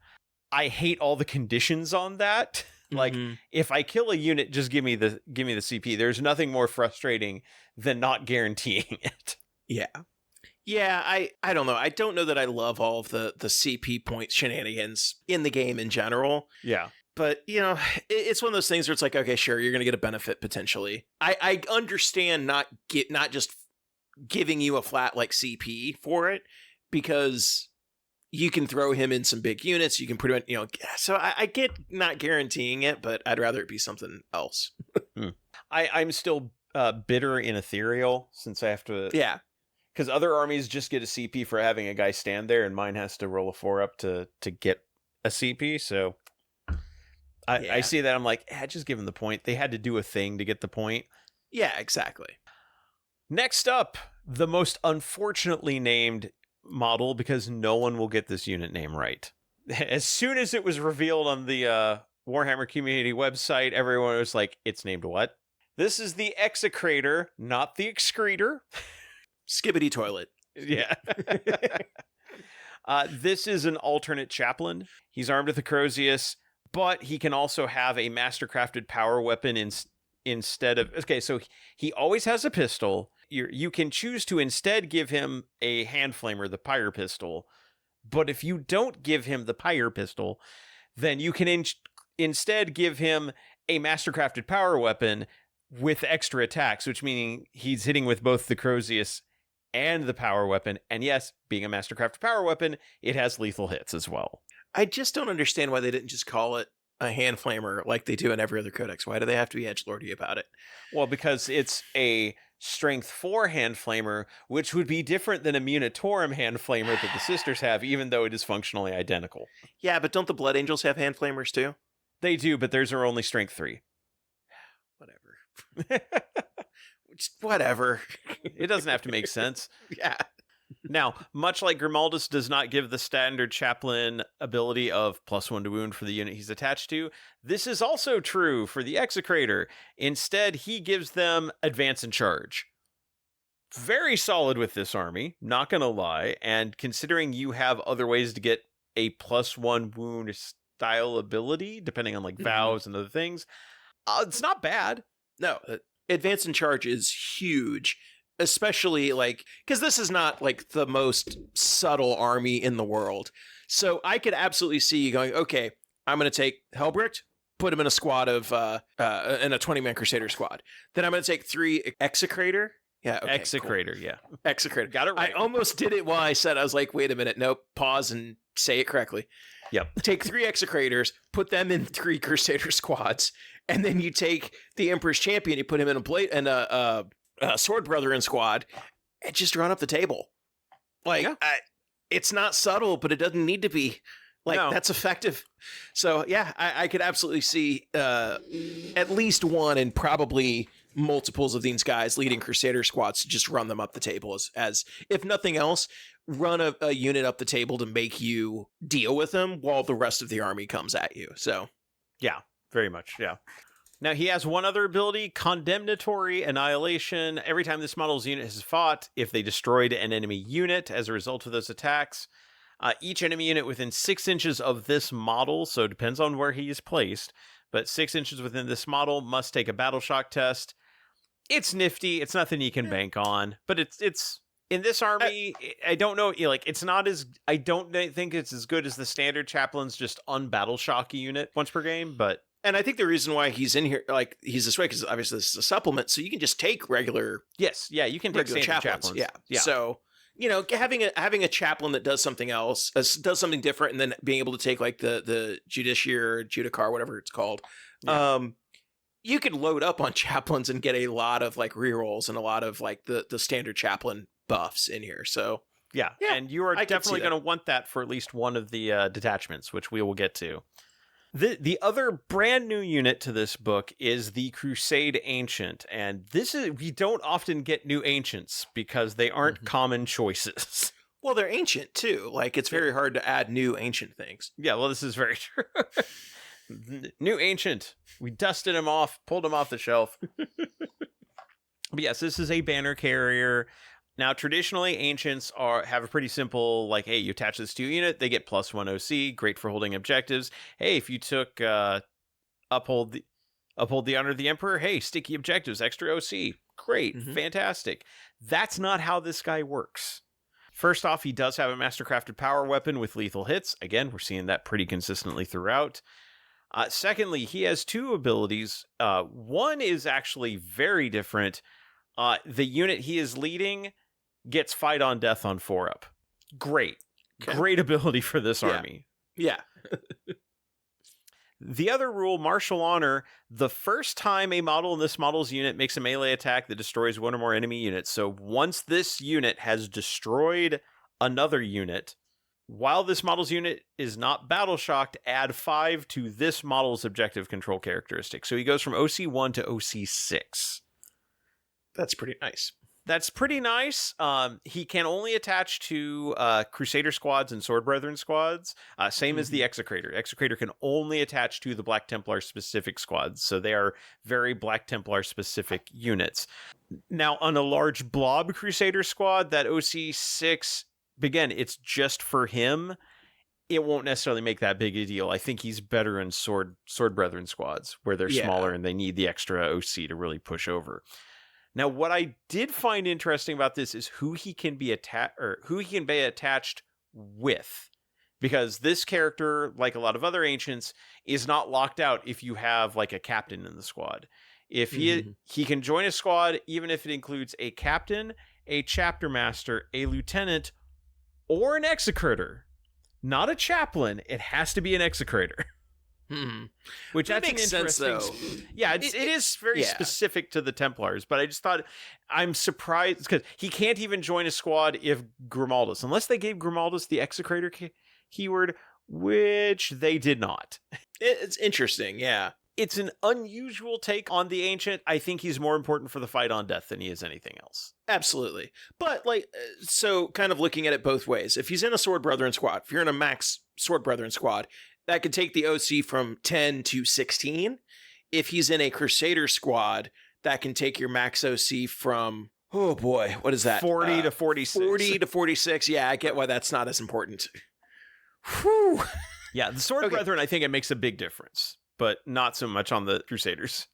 I hate all the conditions on that. Like, if I kill a unit, just give me the CP. There's nothing more frustrating than not guaranteeing it. Yeah. Yeah, I don't know. I don't know that I love all of the CP point shenanigans in the game in general. Yeah. But, it's one of those things where it's like, okay, sure, you're going to get a benefit potentially. I understand not just giving you a flat like CP for it, because you can throw him in some big units. You can pretty much, so I get not guaranteeing it, but I'd rather it be something else. I'm still bitter in Ethereal, since I have to. Yeah. Because other armies just get a CP for having a guy stand there, and mine has to roll a 4 up to get a CP. So I see that. I'm like, just give them the point. They had to do a thing to get the point. Yeah, exactly. Next up, the most unfortunately named model, because no one will get this unit name right. As soon as it was revealed on the Warhammer community website, everyone was like, it's named what? This is the Execrator, not the Excretor. Skibbity toilet. Yeah. This is an alternate chaplain. He's armed with a Crozius, but he can also have a mastercrafted power weapon instead of... Okay, so he always has a pistol. You can choose to instead give him a hand flamer, the Pyre Pistol. But if you don't give him the Pyre Pistol, then you can instead give him a mastercrafted power weapon with extra attacks, which meaning he's hitting with both the Crozius and the power weapon. And yes, being a mastercrafted power weapon, it has lethal hits as well. I just don't understand why they didn't just call it a hand flamer like they do in every other codex. Why do they have to be edgelordy about it? Well, because it's a strength 4 hand flamer, which would be different than a Munitorum hand flamer that the sisters have, even though it is functionally identical. Yeah, but don't the Blood Angels have hand flamers too? They do, but theirs are only strength 3. Whatever. Whatever. It doesn't have to make sense. Yeah. Now, much like Grimaldus does not give the standard chaplain ability of +1 to wound for the unit he's attached to, this is also true for the Execrator. Instead, he gives them advance and charge. Very solid with this army, not gonna lie, and considering you have other ways to get a +1 wound style ability, depending on like vows and other things, it's not bad. No, advance and charge is huge. Especially like, because this is not like the most subtle army in the world. So I could absolutely see you going, okay, I'm going to take Helbricht, put him in a squad of, in a 20-man Crusader squad. Then I'm going to take 3 Execrator. Yeah. Okay, Execrator, cool. yeah. Execrator. Got it right. I almost did it while I said, I was like, wait a minute. Nope. Pause and say it correctly. Yep. Take 3 Execrators, put them in 3 Crusader squads. And then you take the Emperor's Champion, you put him in a plate and Sword Brethren squad, and just run up the table. Like, it's not subtle, but it doesn't need to be. Like, that's effective. So, yeah, I could absolutely see at least one and probably multiples of these guys leading Crusader squads to just run them up the table as if nothing else, run a unit up the table to make you deal with them while the rest of the army comes at you. So, yeah, very much, yeah. Now, he has one other ability, Condemnatory Annihilation. Every time this model's unit has fought, if they destroyed an enemy unit as a result of those attacks, each enemy unit within 6 inches of this model, so it depends on where he is placed, but 6 inches within this model must take a battle shock test. It's nifty. It's nothing you can bank on, but it's in this army, I don't know, like, it's not as, I don't think it's as good as the standard chaplain's just unbattle shocky unit once per game, but... And I think the reason why he's in here, like, he's this way, because obviously this is a supplement, so you can just take regular... Yes, yeah, you can take regular chaplains. Yeah. So, you know, having a chaplain that does something else, does something different, and then being able to take, like, the Judiciary or Judicar, whatever it's called, you can load up on chaplains and get a lot of, like, rerolls and a lot of, like, the standard chaplain buffs in here, so... Yeah, and you are definitely going to want that for at least one of the detachments, which we will get to. The other brand new unit to this book is the Crusade Ancient, and we don't often get new Ancients because they aren't common choices. Well, they're ancient too. Like, it's very hard to add new ancient things. Yeah, well, this is very true. New Ancient. We dusted him off, pulled him off the shelf. But yes, this is a banner carrier. Now, traditionally, Ancients have a pretty simple, like, hey, you attach this to a unit, they get +1 OC, great for holding objectives. Hey, if you took uphold the honor of the Emperor, hey, sticky objectives, extra OC. Great, fantastic. That's not how this guy works. First off, he does have a mastercrafted power weapon with lethal hits. Again, we're seeing that pretty consistently throughout. Secondly, he has 2 abilities. One is actually very different. The unit he is leading gets fight on death on 4-up. Great. Okay. Great ability for this army. Yeah. The other rule, martial honor, the first time a model in this model's unit makes a melee attack that destroys one or more enemy units. So once this unit has destroyed another unit, while this model's unit is not battle shocked, add 5 to this model's objective control characteristic. So he goes from OC1 to OC6. That's pretty nice. That's pretty nice. He can only attach to Crusader squads and Sword Brethren squads. Same as the Execrator. Execrator can only attach to the Black Templar specific squads. So they are very Black Templar specific units. Now, on a large blob Crusader squad, that OC6, again, it's just for him. It won't necessarily make that big a deal. I think he's better in Sword Brethren squads where they're smaller and they need the extra OC to really push over. Now, what I did find interesting about this is who he can be attached with, because this character, like a lot of other ancients, is not locked out if you have like a captain in the squad. If he can join a squad, even if it includes a captain, a chapter master, a lieutenant, or an execrator, not a chaplain. It has to be an execrator. Which that makes sense, though. Yeah, it is very specific to the Templars, but I just thought, I'm surprised because he can't even join a squad if Grimaldus, unless they gave Grimaldus the execrator keyword, which they did not. It's interesting, yeah. It's an unusual take on the ancient. I think he's more important for the fight on death than he is anything else. Absolutely. But, like, so kind of looking at it both ways. If he's in a Sword Brethren squad, if you're in a max Sword Brethren squad, that could take the OC from 10 to 16. If he's in a Crusader squad, that can take your max OC from, oh boy, what is that? 40 to 46. 40 to 46. Yeah, I get why that's not as important. Whew. Yeah, the Sword Brethren, I think it makes a big difference, but not so much on the Crusaders.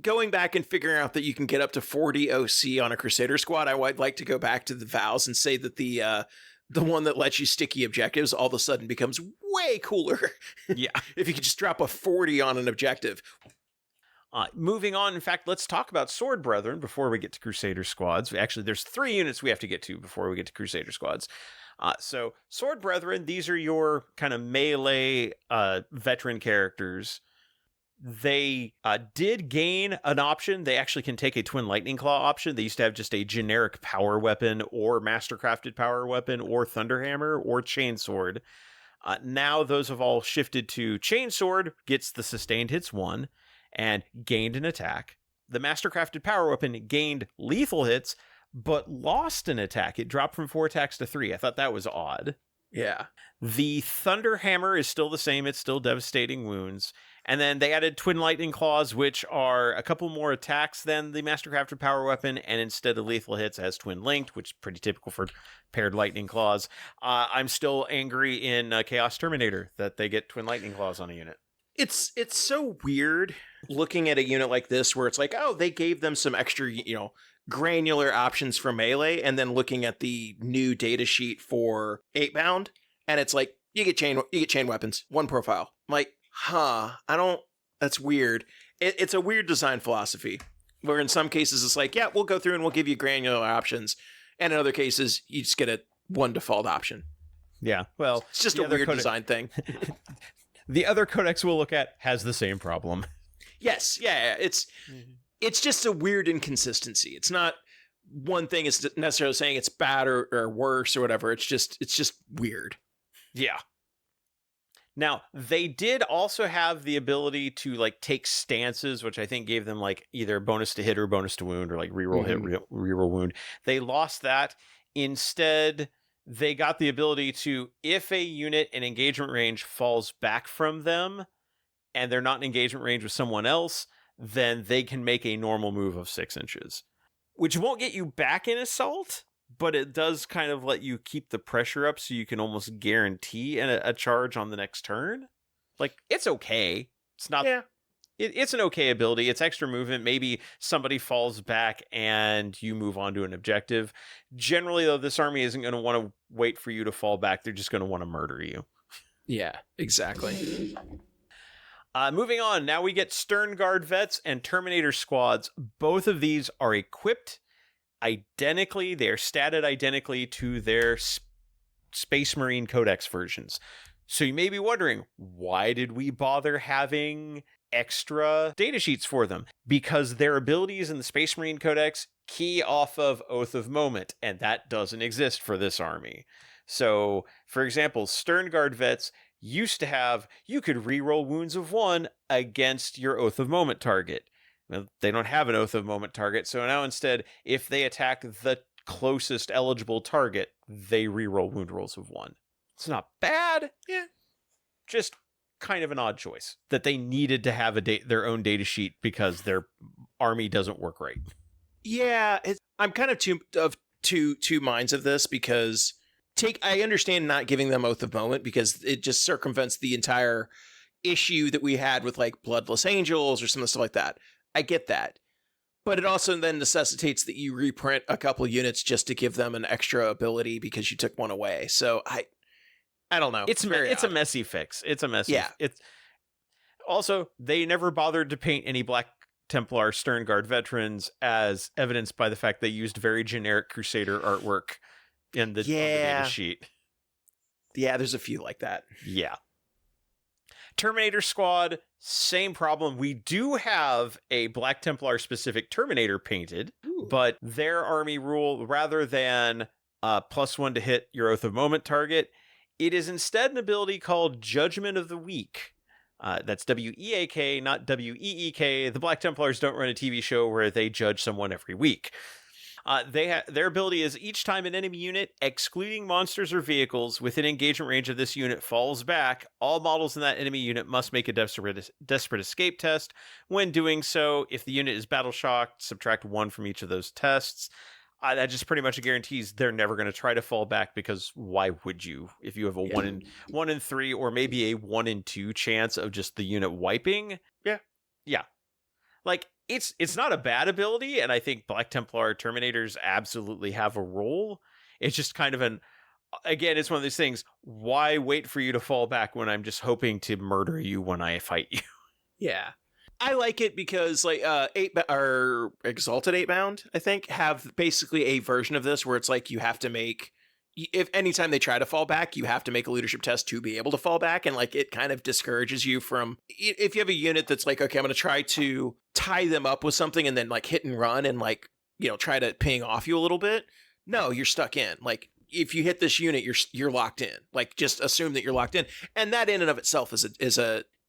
Going back and figuring out that you can get up to 40 OC on a Crusader squad, I would like to go back to the vows and say that the one that lets you sticky objectives all of a sudden becomes way cooler. Yeah. If you could just drop a 40 on an objective. Moving on, in fact, let's talk about Sword Brethren before we get to Crusader squads. Actually, there's 3 units we have to get to before we get to Crusader squads. So Sword Brethren, these are your kind of melee veteran characters. They did gain an option. They actually can take a Twin Lightning Claw option. They used to have just a generic power weapon or mastercrafted power weapon or Thunderhammer or Chainsword. Now those have all shifted to Chainsword, gets the sustained hits 1 and gained an attack. The mastercrafted power weapon gained lethal hits but lost an attack. It dropped from 4 attacks to 3. I thought that was odd. Yeah. The Thunderhammer is still the same. It's still devastating wounds. And then they added Twin Lightning Claws, which are a couple more attacks than the Mastercrafted Power Weapon, and instead of lethal hits, it has Twin Linked, which is pretty typical for paired Lightning Claws. I'm still angry in Chaos Terminator that they get Twin Lightning Claws on a unit. It's so weird looking at a unit like this where it's like, oh, they gave them some extra, granular options for melee, and then looking at the new data sheet for 8-bound, and it's like, you get chain weapons, 1 profile. I'm like, that's weird. It's a weird design philosophy where in some cases it's like, yeah, we'll go through and we'll give you granular options. And in other cases, you just get 1 default option. Yeah, well, it's just a weird design thing. The other codex we'll look at has the same problem. Yes, yeah, it's just a weird inconsistency. It's not one thing is necessarily saying it's bad or worse or whatever. It's just weird. Yeah. Now, they did also have the ability to take stances, which I think gave them either bonus to hit or bonus to wound, or reroll hit, reroll wound. They lost that. Instead, they got the ability to, if a unit in engagement range falls back from them and they're not in engagement range with someone else, then they can make a normal move of 6 inches, which won't get you back in assault, but it does kind of let you keep the pressure up so you can almost guarantee a charge on the next turn. It's okay. It's not... Yeah. It's an okay ability. It's extra movement. Maybe somebody falls back and you move on to an objective. Generally, though, this army isn't going to want to wait for you to fall back. They're just going to want to murder you. Yeah, exactly. Moving on, now we get Stern Guard Vets and Terminator Squads. Both of these are equipped identically. They are statted identically to their Space Marine Codex versions. So you may be wondering, why did we bother having extra datasheets for them? Because their abilities in the Space Marine Codex key off of Oath of Moment, and that doesn't exist for this army. So, for example, Stern Guard vets used to have, you could reroll Wounds of 1 against your Oath of Moment target. Well, they don't have an Oath of Moment target, so now instead, if they attack the closest eligible target, they reroll wound rolls of 1. It's not bad. Yeah. Just kind of an odd choice that they needed to have their own data sheet because their army doesn't work right. Yeah, I'm kind of two minds of this because I understand not giving them Oath of Moment because it just circumvents the entire issue that we had with like Bloodless Angels or some of the stuff like that. I get that. But it also then necessitates that you reprint a couple units just to give them an extra ability because you took one away. So I don't know. It's a messy fix. It's a messy. Yeah. It's also, they never bothered to paint any Black Templar Stern Guard veterans, as evidenced by the fact they used very generic Crusader artwork in the data sheet. Yeah, there's a few like that. Yeah. Terminator Squad, same problem. We do have a Black Templar specific Terminator painted, but their army rule, rather than +1 to hit your Oath of Moment target, it is instead an ability called Judgment of the Weak. That's W-E-A-K, not W-E-E-K. The Black Templars don't run a TV show where they judge someone every week. Their ability is each time an enemy unit, excluding monsters or vehicles, within engagement range of this unit falls back, all models in that enemy unit must make a desperate escape test. When doing so, if the unit is battle shocked, subtract 1 from each of those tests. That just pretty much guarantees they're never going to try to fall back, because why would you? If you have a 1 in 3 or maybe a 1 in 2 chance of just the unit wiping. Yeah. Like, it's not a bad ability, and I think Black Templar Terminators absolutely have a role. It's just kind of again, it's one of these things, why wait for you to fall back when I'm just hoping to murder you when I fight you? Yeah. I like it because like or Exalted 8-Bound, I think, have basically a version of this where it's like you have to make, if anytime they try to fall back, you have to make a leadership test to be able to fall back, and like it kind of discourages you from, if you have a unit that's like, okay, I'm going to try to tie them up with something and then like hit and run and like, you know, try to ping off you a little bit. No, you're stuck in. Like, if you hit this unit, you're locked in. Like, just assume that you're locked in, and that in and of itself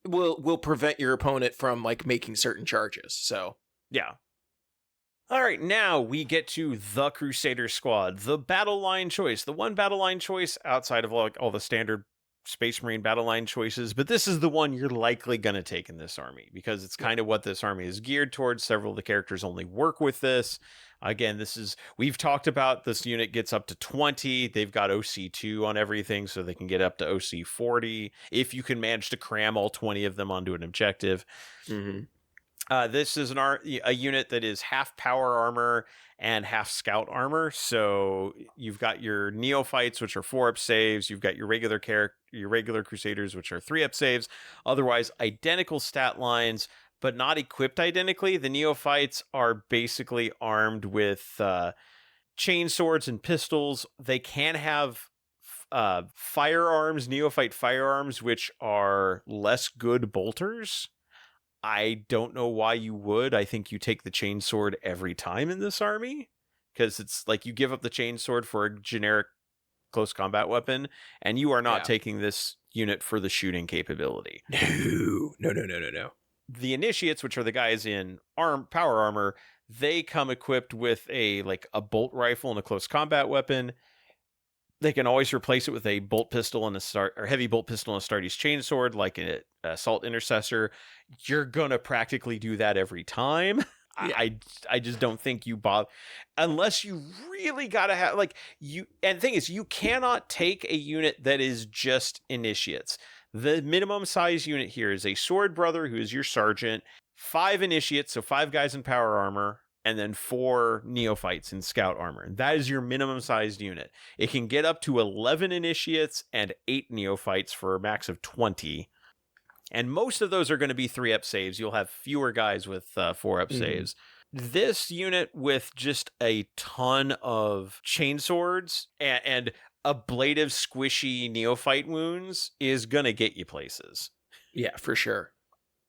will prevent your opponent from like making certain charges. So yeah. All right, now we get to the Crusader Squad, the battle line choice, the one battle line choice outside of like all the standard Space Marine battle line choices, but this is the one you're likely going to take in this army because it's kind of what this army is geared towards. Several of the characters only work with this. Again, we've talked about this unit gets up to 20. They've got OC2 on everything, so they can get up to OC40 if you can manage to cram all 20 of them onto an objective. Mm-hmm. This is a unit that is half power armor and half scout armor. So you've got your neophytes, which are 4-up saves. You've got your regular crusaders, which are 3-up saves. Otherwise, identical stat lines, but not equipped identically. The neophytes are basically armed with chain swords and pistols. They can have firearms, neophyte firearms, which are less good bolters. I don't know why you would. I think you take the chainsword every time in this army, because it's like you give up the chainsword for a generic close combat weapon, and you are not taking this unit for the shooting capability. No. The initiates, which are the guys in power armor, they come equipped with a bolt rifle and a close combat weapon. They can always replace it with a bolt pistol and heavy bolt pistol and a Astartes chainsword, like an assault intercessor. You're gonna practically do that every time. Yeah. I just don't think you bother unless you really gotta have and the thing is, you cannot take a unit that is just initiates. The minimum size unit here is a sword brother, who is your sergeant, 5 initiates, so 5 guys in power armor, and then 4 neophytes in scout armor. That is your minimum sized unit. It can get up to 11 initiates and 8 neophytes for a max of 20. And most of those are going to be 3-up saves. You'll have fewer guys with 4-up saves. This unit with just a ton of chainswords and ablative, squishy neophyte wounds is going to get you places. Yeah, for sure.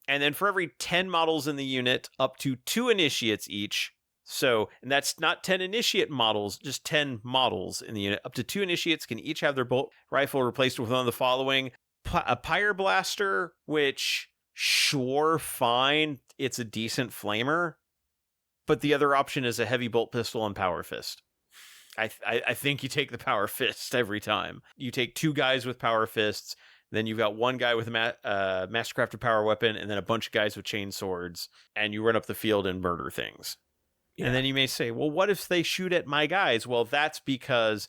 And then for every 10 models in the unit, up to 2 initiates each. So, and that's not 10 initiate models, just 10 models in the unit. Up to 2 initiates can each have their bolt rifle replaced with one of the following. A Pyre Blaster, which, sure, fine, it's a decent flamer. But the other option is a heavy bolt pistol and Power Fist. I think you take the Power Fist every time. You take 2 guys with Power Fists, then you've got 1 guy with a Mastercrafted Power Weapon, and then a bunch of guys with chain swords, and you run up the field and murder things. Yeah. And then you may say, well, what if they shoot at my guys? Well, that's because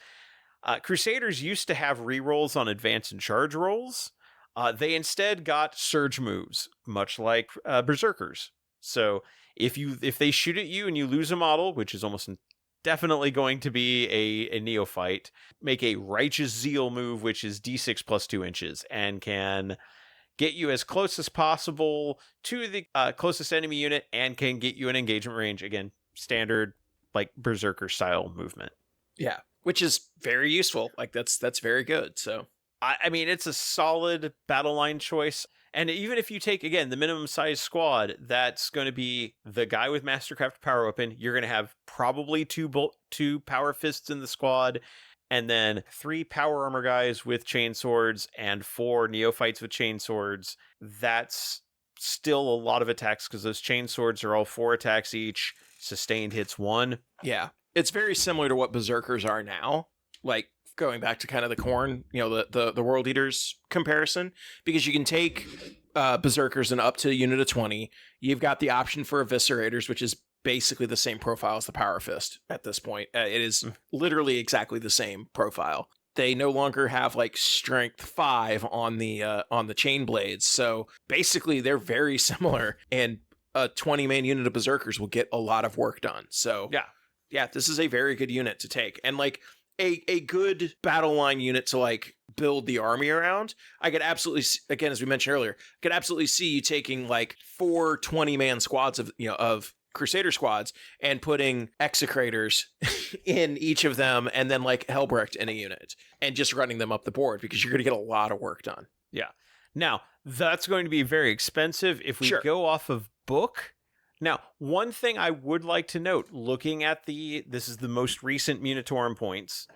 Crusaders used to have rerolls on advance and charge rolls. They instead got surge moves, much like Berserkers. So if they shoot at you and you lose a model, which is almost definitely going to be a neophyte, make a Righteous Zeal move, which is d6 plus 2 inches, and can get you as close as possible to the closest enemy unit, and can get you an engagement range. Again, standard, like, Berserker style movement. Yeah, which is very useful. Like, that's very good. So I mean, it's a solid battle line choice. And even if you take, again, the minimum size squad, that's going to be the guy with Mastercraft Power Weapon. You're going to have probably 2 Power Fists in the squad, and then 3 Power Armor guys with chain swords and 4 neophytes with chain swords. That's still a lot of attacks because those chain swords are all 4 attacks each. Sustained hits 1. Yeah. It's very similar to what Berserkers are now. Like, going back to kind of the Khorne, the World Eaters comparison, because you can take Berserkers and up to a unit of 20. You've got the option for Eviscerators, which is basically the same profile as the Power Fist at this point. It is literally exactly the same profile. They no longer have like strength 5 on the chain blades. So basically they're very similar, and a 20-man unit of Berserkers will get a lot of work done. So yeah, this is a very good unit to take. And like, a good battle line unit to like build the army around. I could absolutely, again, as we mentioned earlier, I could absolutely see you taking like 4 20-man squads of Crusader squads and putting Execrators in each of them, and then like Helbrecht in a unit, and just running them up the board, because you're going to get a lot of work done. Yeah. Now, that's going to be very expensive if we go off of book. Now, one thing I would like to note, looking at this is the most recent Munitorum points,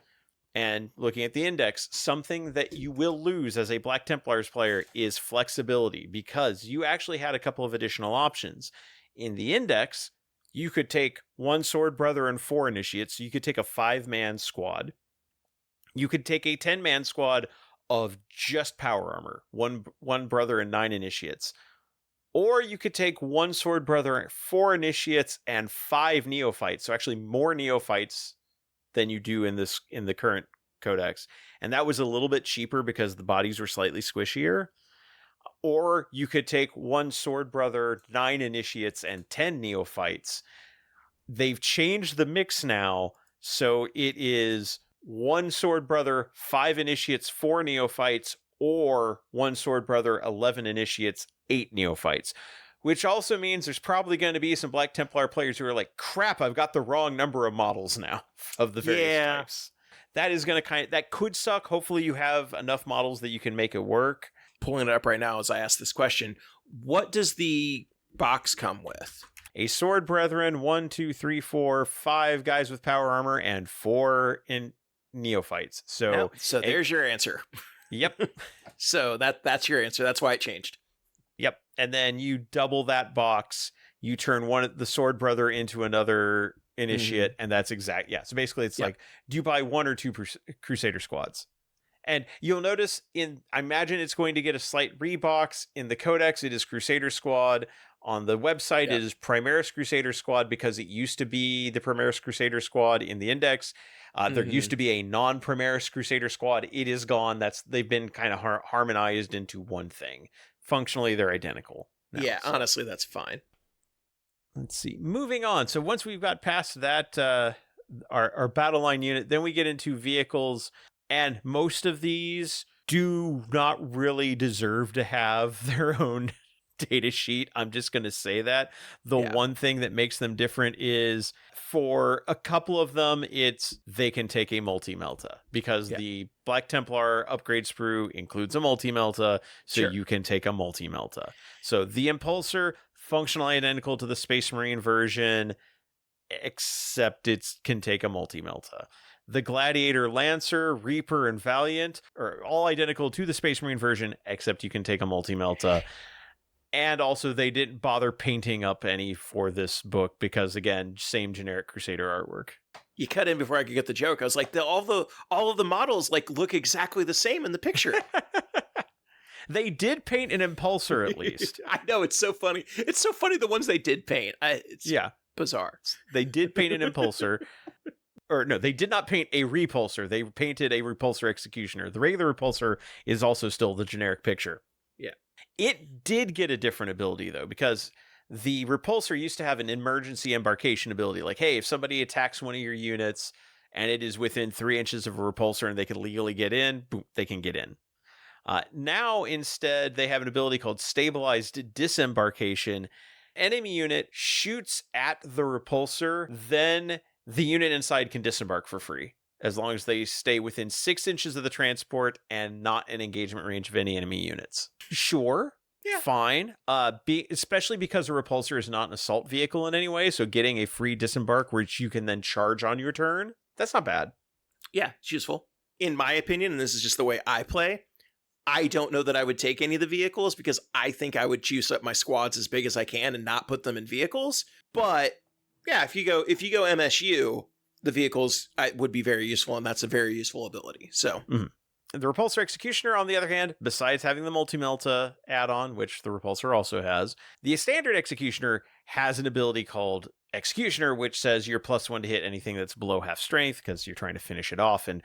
and looking at the index, something that you will lose as a Black Templars player is flexibility, because you actually had a couple of additional options. In the index, you could take 1 Sword Brother and 4 Initiates, so you could take a 5-man squad. You could take a 10-man squad of just Power Armor, one Brother and 9 Initiates. Or you could take 1 Sword Brother, 4 Initiates, and 5 Neophytes. So actually more Neophytes than you do in the current codex. And that was a little bit cheaper because the bodies were slightly squishier. Or you could take 1 Sword Brother, 9 Initiates, and 10 Neophytes. They've changed the mix now, so it is 1 Sword Brother, 5 Initiates, 4 Neophytes, or 1 Sword Brother, 11 Initiates, 8 Neophytes, which also means there's probably going to be some Black Templar players who are like, crap, I've got the wrong number of models now of the various types. That is going to that could suck. Hopefully you have enough models that you can make it work. Pulling it up right now as I ask this question, what does the box come with? A Sword Brethren, 1, 2, 3, 4, 5 guys with Power Armor, and 4 in Neophytes. So there's your answer. Yep. So that's your answer. That's why it changed. Yep. And then you double that box. You turn the Sword Brother into another Initiate, and that's exact. Yeah. So basically, it's like, do you buy 1 or 2 Crusader squads? And you'll notice I imagine it's going to get a slight rebox. In the Codex, it is Crusader Squad. On the website, it is Primaris Crusader Squad, because it used to be the Primaris Crusader Squad in the index. There used to be a non-Primaris Crusader Squad. It is gone. They've been kind of harmonized into one thing. Functionally, they're identical now, honestly, that's fine. Let's see. Moving on. So once we've got past that, our battle line unit, then we get into vehicles, and most of these do not really deserve to have their own data sheet. I'm just going to say that. The Yeah. one thing that makes them different is for a couple of them, they can take a multi-melta because the Black Templar upgrade sprue includes a multi-melta, so Sure. you can take a multi-melta. So the Impulsor, functionally identical to the Space Marine version, except it can take a multi-melta. The Gladiator, Lancer, Reaper, and Valiant are all identical to the Space Marine version, except you can take a multi-melta. And also, they didn't bother painting up any for this book because, again, same generic Crusader artwork. You cut in before I could get the joke. I was like, all of the models like look exactly the same in the picture. They did paint an Impulsor at least. I know, it's so funny. It's so funny the ones they did paint. It's bizarre. They did paint an Impulsor. Or no, they did not paint a Repulsor. They painted a Repulsor Executioner. The regular Repulsor is also still the generic picture. Yeah. It did get a different ability, though, because the Repulsor used to have an emergency embarkation ability. Like, hey, if somebody attacks one of your units and it is within 3 inches of a Repulsor and they can legally get in, boom, they can get in. Now, instead, they have an ability called Stabilized Disembarkation. Enemy unit shoots at the Repulsor, then the unit inside can disembark for free, as long as they stay within 6 inches of the transport and not in engagement range of any enemy units. Sure. Yeah. Fine. Especially because a Repulsor is not an assault vehicle in any way, so getting a free disembark which you can then charge on your turn, that's not bad. Yeah, it's useful. In my opinion, and this is just the way I play, I don't know that I would take any of the vehicles because I think I would juice up my squads as big as I can and not put them in vehicles. But yeah, if you go MSU, the vehicles would be very useful, and that's a very useful ability. So The Repulsor Executioner, on the other hand, besides having the Multi-Melta add-on, which the Repulsor also has, the standard Executioner has an ability called Executioner, which says you're +1 to hit anything that's below half strength because you're trying to finish it off. And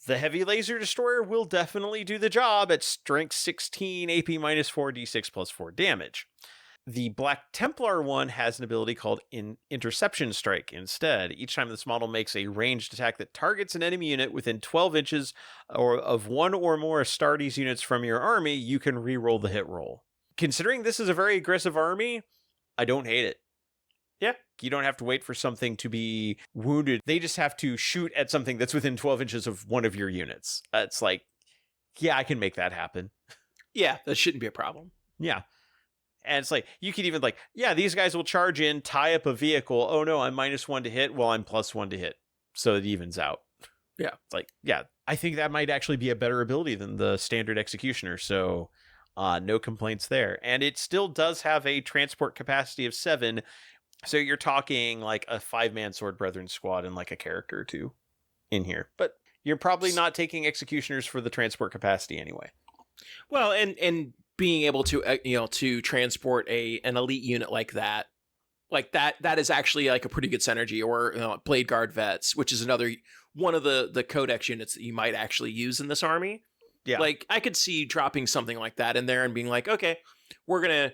the Heavy Laser Destroyer will definitely do the job at strength 16, AP -4, D6 +4 damage. The Black Templar one has an ability called Interception Strike instead. Each time this model makes a ranged attack that targets an enemy unit within 12 inches of one or more Astartes units from your army, you can reroll the hit roll. Considering this is a very aggressive army, I don't hate it. Yeah, you don't have to wait for something to be wounded. They just have to shoot at something that's within 12 inches of one of your units. It's like, yeah, I can make that happen. yeah, that shouldn't be a problem. Yeah. And it's like, you could even these guys will charge in, tie up a vehicle. Oh no, I'm -1 to hit. Well, I'm +1 to hit. So it evens out. Yeah. It's like, yeah, I think that might actually be a better ability than the standard Executioner. So no complaints there. And it still does have a transport capacity of 7. So you're talking like a 5-man Sword Brethren squad and like a character or two in here. But you're probably not taking Executioners for the transport capacity anyway. Well, and being able to to transport an elite unit like that is actually like a pretty good synergy. Or Blade Guard Vets, which is another one of the codex units that you might actually use in this army. Yeah, like I could see dropping something like that in there and being like, okay, we're gonna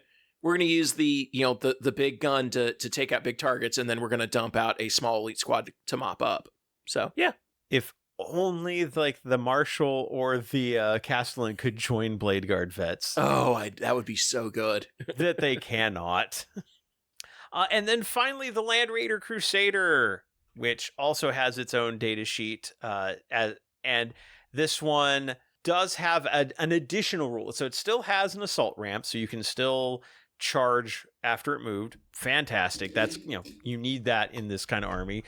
use the the big gun to take out big targets, and then we're gonna dump out a small elite squad to mop up. So yeah, if only like the Marshal or the Castellan could join Blade Guard Vets. Oh, that would be so good. That they cannot. And then finally, the Land Raider Crusader, which also has its own data sheet. And this one does have an additional rule. So it still has an assault ramp, so you can still charge after it moved. Fantastic. That's, you need that in this kind of army.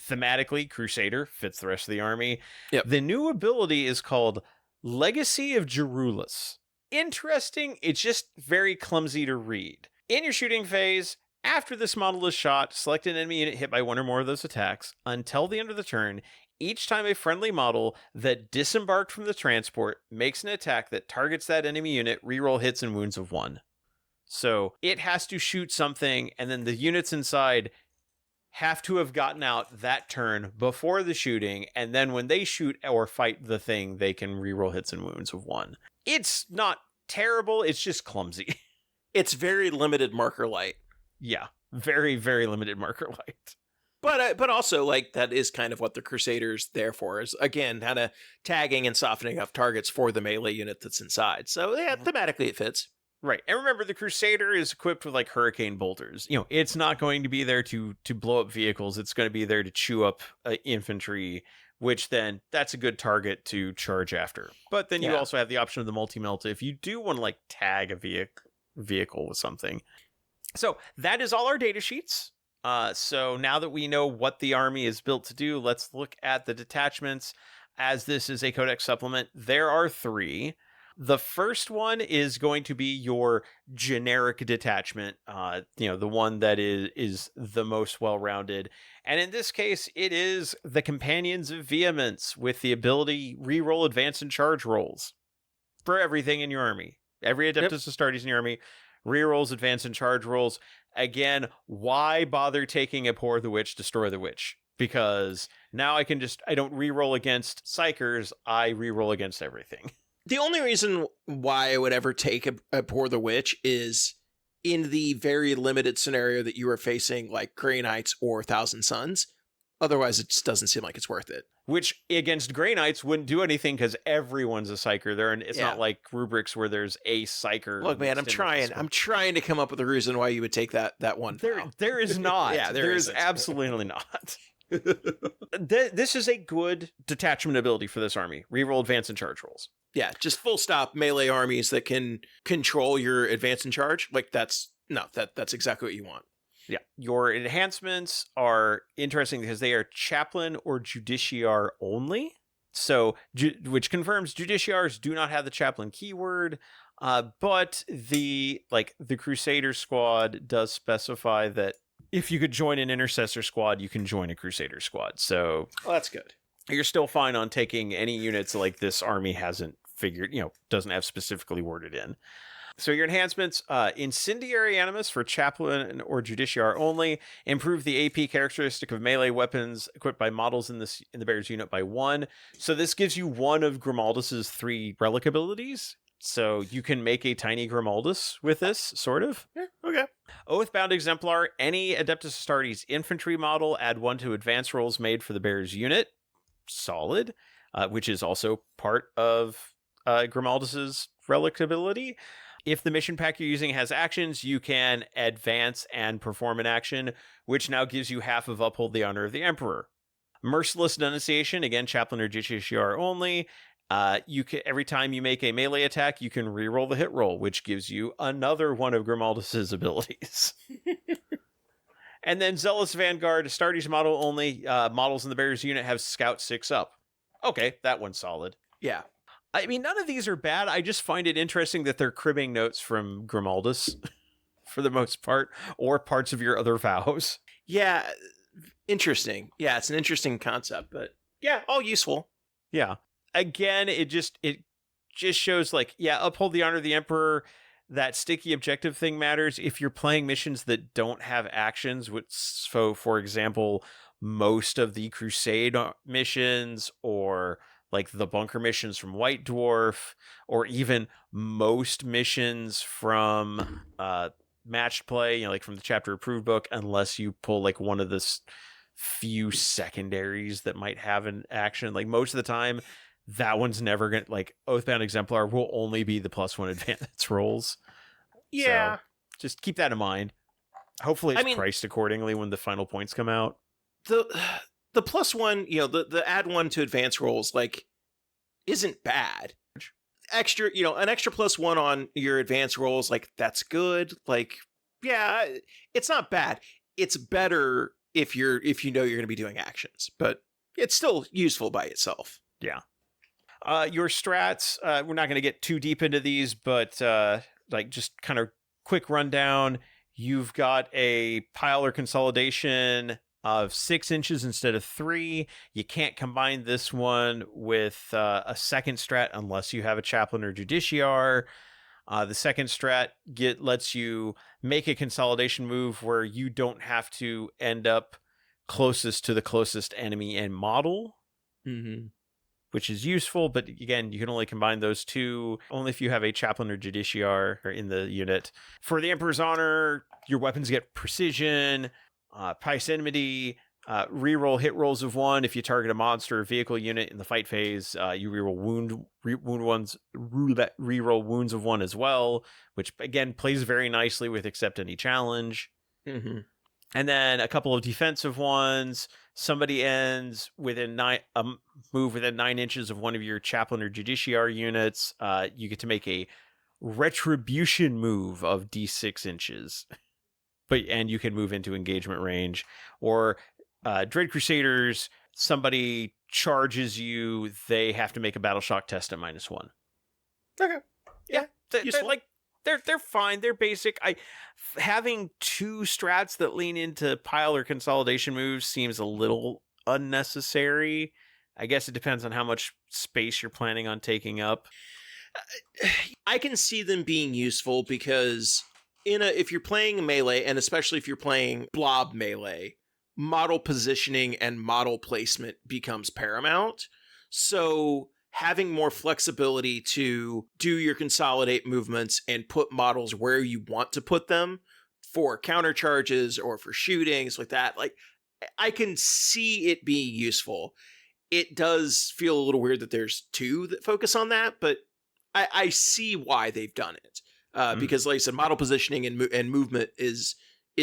Thematically, Crusader fits the rest of the army. Yep. The new ability is called Legacy of Jerulus. Interesting. It's just very clumsy to read. In your shooting phase, after this model is shot, select an enemy unit hit by one or more of those attacks. Until the end of the turn, each time a friendly model that disembarked from the transport makes an attack that targets that enemy unit, reroll hits and wounds of 1. So it has to shoot something, and then the units inside have to have gotten out that turn before the shooting, and then when they shoot or fight the thing, they can reroll hits and wounds of 1. It's not terrible, it's just clumsy. It's very limited marker light. Yeah, very, very limited marker light. But also, like, that is kind of what the Crusader's there for, is, again, kind of tagging and softening up targets for the melee unit that's inside. So, yeah, thematically it fits. Right. And remember, the Crusader is equipped with like hurricane bolters. It's not going to be there to blow up vehicles. It's going to be there to chew up infantry, which then that's a good target to charge after. But then you also have the option of the multi-melt if you do want to like tag a vehicle with something. So that is all our data sheets. So now that we know what the army is built to do, let's look at the detachments. As this is a codex supplement, there are 3. The first one is going to be your generic detachment, the one that is the most well-rounded. And in this case, it is the Companions of Vehemence with the ability reroll advance and charge rolls for everything in your army. Every Adeptus Astartes in your army rerolls advance and charge rolls. Again, why bother taking Abhor the Witch, Destroy the Witch? Because now I don't reroll against Psychers, I reroll against everything. The only reason why I would ever take Abhor the Witch is in the very limited scenario that you are facing, like Grey Knights or Thousand Suns. Otherwise, it just doesn't seem like it's worth it. Which against Grey Knights wouldn't do anything because everyone's a Psyker there, and it's not like rubrics where there's a Psyker. Look, man, I'm trying to come up with a reason why you would take that one. There is not. there is absolutely not. This is a good detachment ability for this army. Reroll advance and charge rolls. Yeah, just full stop melee armies that can control your advance and charge. Like that's exactly what you want. Yeah. Your enhancements are interesting because they are chaplain or justiciar only. So, which confirms justiciars do not have the chaplain keyword. But the Crusader squad does specify that if you could join an intercessor squad, you can join a Crusader squad. So, that's good. You're still fine on taking any units like this army hasn't figured, doesn't have specifically worded in. So your enhancements, Incendiary Animus for Chaplain or Justiciar only, improve the AP characteristic of melee weapons equipped by models in the bearer's unit by 1. So this gives you one of Grimaldus's 3 relic abilities. So you can make a tiny Grimaldus with this, sort of. Yeah, okay. Oathbound Exemplar, any Adeptus Astartes infantry model, add 1 to advance rolls made for the bearer's unit. Solid, which is also part of Grimaldus's relic ability. If the mission pack you're using has actions, you can advance and perform an action, which now gives you half of Uphold the Honor of the Emperor. Merciless Denunciation, again, Chaplain or Justiciar only. You can, every time you make a melee attack, you can reroll the hit roll, which gives you another one of Grimaldus's abilities. And then Zealous Vanguard, Astartes model only. Models in the bearer's unit have Scout 6 up. Okay, that one's solid. Yeah. I mean, none of these are bad. I just find it interesting that they're cribbing notes from Grimaldus for the most part, or parts of your other vows. Yeah, interesting. Yeah, it's an interesting concept, but yeah, all useful. Yeah. Again, it just shows uphold the honor of the Emperor. That sticky objective thing matters if you're playing missions that don't have actions. So, for example, most of the Crusade missions, or like the bunker missions from White Dwarf, or even most missions from matched play, like from the chapter approved book, unless you pull like one of the few secondaries that might have an action. Like most of the time, that one's never going to, like Oathbound Exemplar will only be the +1 advance rolls. Yeah. So just keep that in mind. Hopefully it's priced accordingly when the final points come out. The +1, the add 1 to advance rolls, like, isn't bad. Extra, an extra +1 on your advance rolls, like, that's good. Like, yeah, it's not bad. It's better if you know you're going to be doing actions, but it's still useful by itself. Yeah. Your strats, we're not going to get too deep into these, but just kind of quick rundown. You've got a pile or consolidation of 6 inches instead of 3. You can't combine this one with a second strat unless you have a chaplain or justiciar. The second strat lets you make a consolidation move where you don't have to end up closest to the closest enemy and model, which is useful. But again, you can only combine those 2 only if you have a chaplain or justiciar in the unit. For the Emperor's Honor, your weapons get precision, Pious Enmity, Reroll hit rolls of 1 if you target a monster or vehicle unit in the fight phase. You reroll reroll wounds of 1 as well, which again plays very nicely with accept any challenge. Mm-hmm. And then a couple of defensive ones. Somebody ends within move within 9 inches of one of your chaplain or justiciar units. You get to make a retribution move of d6 inches, and you can move into engagement range. Or Dread Crusaders, somebody charges you, they have to make a battle shock test at -1. Okay. Yeah. They're fine. They're basic. Having 2 strats that lean into pile or consolidation moves seems a little unnecessary. I guess it depends on how much space you're planning on taking up. I can see them being useful because if you're playing melee, and especially if you're playing blob melee, model positioning and model placement becomes paramount. So having more flexibility to do your consolidate movements and put models where you want to put them for counter charges or for shootings like that, like I can see it being useful. It does feel a little weird that there's 2 that focus on that, but I see why they've done it. Because like I said, model positioning and movement is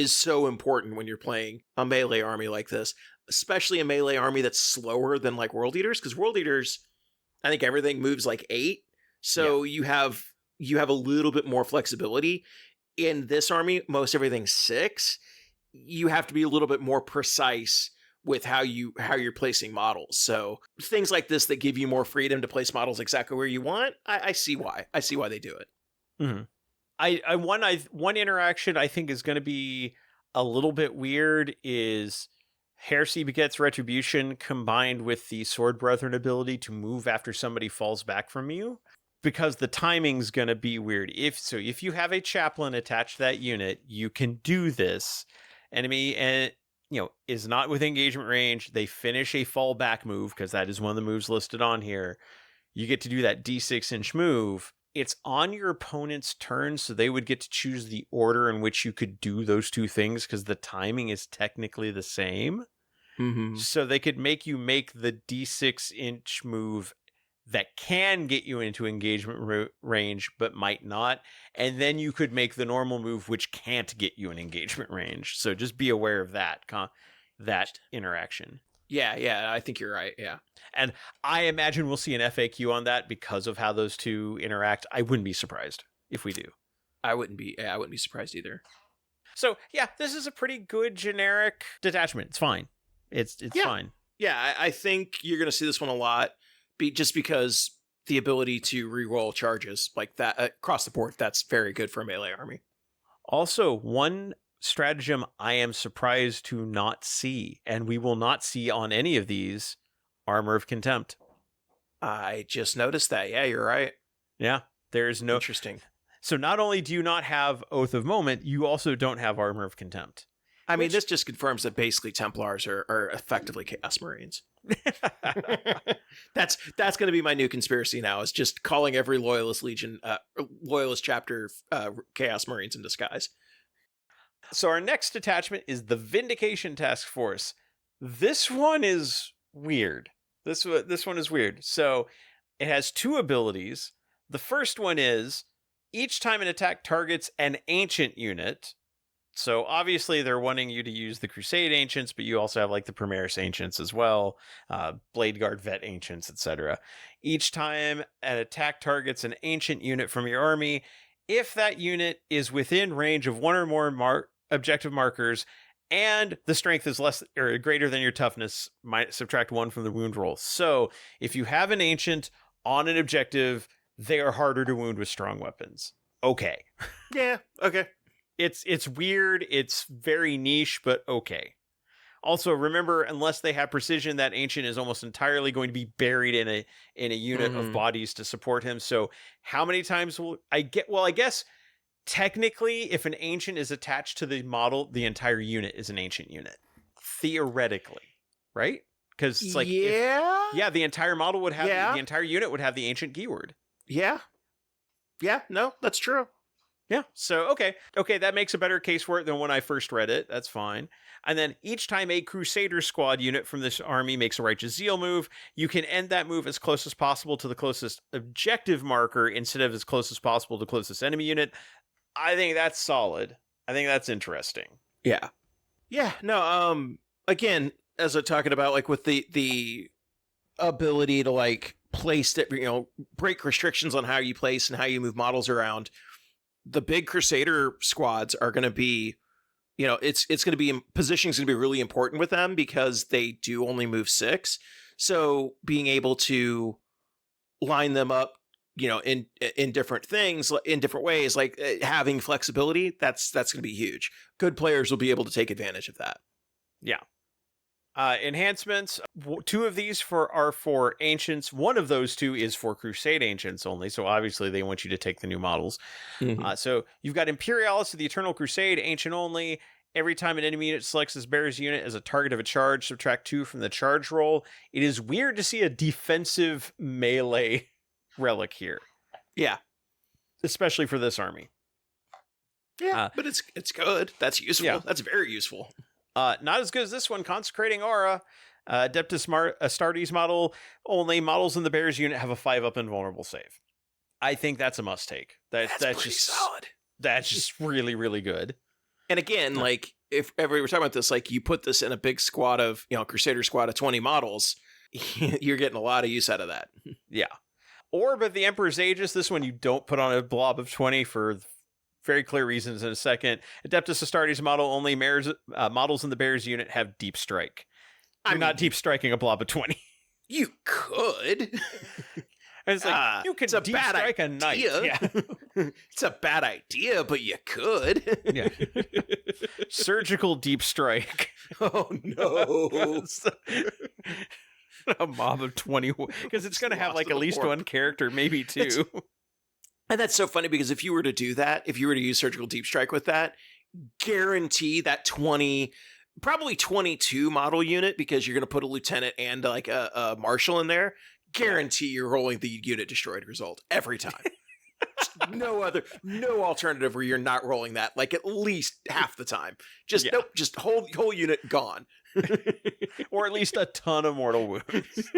so important when you're playing a melee army like this, especially a melee army that's slower than like World Eaters, because World Eaters, I think everything moves like 8. So you have a little bit more flexibility. In this army, most everything's 6. You have to be a little bit more precise with how you're placing models. So things like this that give you more freedom to place models exactly where you want, I see why. I see why they do it. Mm-hmm. One interaction I think is going to be a little bit weird is Heresy Begets Retribution combined with the Sword Brethren ability to move after somebody falls back from you, because the timing's going to be weird. If you have a chaplain attached to that unit, you can do this. Enemy and is not with engagement range. They finish a fallback move, because that is one of the moves listed on here. You get to do that d6-inch move. It's on your opponent's turn, so they would get to choose the order in which you could do those 2 things, because the timing is technically the same. Mm-hmm. So they could make you make the d6-inch move that can get you into engagement range, but might not. And then you could make the normal move, which can't get you in engagement range. So just be aware of that interaction. Yeah, I think you're right. Yeah. And I imagine we'll see an FAQ on that because of how those 2 interact. I wouldn't be surprised if we do. I wouldn't be surprised either. So yeah, this is a pretty good generic detachment. It's fine. It's fine. Yeah, I think you're going to see this one a lot, just because the ability to reroll charges like that across the board, that's very good for a melee army. Also, one stratagem I am surprised to not see, and we will not see on any of these, Armor of Contempt. I just noticed that. Yeah, you're right. Yeah, there's no... Interesting. So not only do you not have Oath of Moment, you also don't have Armor of Contempt. I mean, this just confirms that basically Templars are effectively Chaos Marines. That's going to be my new conspiracy now, is just calling every Loyalist Legion, Loyalist chapter Chaos Marines in disguise. So our next detachment is the Vindication Task Force. This one is weird. This one is weird. So it has 2 abilities. The first one is, each time an attack targets an ancient unit... So obviously they're wanting you to use the Crusade Ancients, but you also have like the Primaris Ancients as well, Blade Guard Vet Ancients, etc. Each time an attack targets an ancient unit from your army, if that unit is within range of 1 or more objective markers, and the strength is less or greater than your toughness, might subtract 1 from the wound roll. So if you have an ancient on an objective, they are harder to wound with strong weapons. Okay. Yeah, okay. It's weird, it's very niche, but okay. Also, remember, unless they have precision, that ancient is almost entirely going to be buried in a unit of bodies to support him. So how many times will I get? Well, I guess technically, if an ancient is attached to the model, the entire unit is an ancient unit. Theoretically, right? Because it's like, the entire model would have, the entire unit would have the ancient keyword. Yeah. Yeah, no, that's true. Yeah. So, okay, that makes a better case for it than when I first read it. That's fine. And then each time a Crusader squad unit from this army makes a Righteous Zeal move, you can end that move as close as possible to the closest objective marker instead of as close as possible to the closest enemy unit. I think that's solid. I think that's interesting. Yeah. Yeah. No. Again, as I'm talking about, like with the ability to like place it, break restrictions on how you place and how you move models around. The big Crusader squads are going to be, it's going to be, positioning's going to be really important with them because they do only move 6. So being able to line them up, in different things, in different ways, like having flexibility, that's going to be huge. Good players will be able to take advantage of that. Yeah. Enhancements. 2 of these are for Ancients. 1 of those 2 is for Crusade Ancients only. So obviously they want you to take the new models. Mm-hmm. So you've got Imperialis of the Eternal Crusade, Ancient only. Every time an enemy unit selects this bearer's unit as a target of a charge, subtract 2 from the charge roll. It is weird to see a defensive melee relic here. Yeah. Especially for this army. Yeah, but it's good. That's useful. Yeah. That's very useful. Not as good as this one, Consecrating Aura. Adeptus Astartes model. Only models in the bearer's unit have a 5-up invulnerable save. I think that's a must-take. That's pretty just solid. That's just really, really good. And again, like, if ever we were talking about this, like, you put this in a big squad of, Crusader squad of 20 models, you're getting a lot of use out of that. Yeah. Orb of the Emperor's Aegis. This one you don't put on a blob of 20 for very clear reasons in a second. Adeptus Astartes model only. Models in the bearer's unit have deep strike. You're not deep striking a blob of 20. You could. And it's like, you could deep strike a knight. Yeah. It's a bad idea, but you could. Yeah. Surgical deep strike. Oh, no. A mob of 20. Because it's going to have like at least 1 character, maybe 2. And that's so funny because if you were to do that, if you were to use Surgical Deep Strike with that, guarantee that 20, probably 22 model unit, because you're going to put a lieutenant and like a marshal in there, guarantee you're rolling the unit destroyed result every time. No alternative where you're not rolling that, like at least half the time. Nope, just whole unit gone. Or at least a ton of mortal wounds.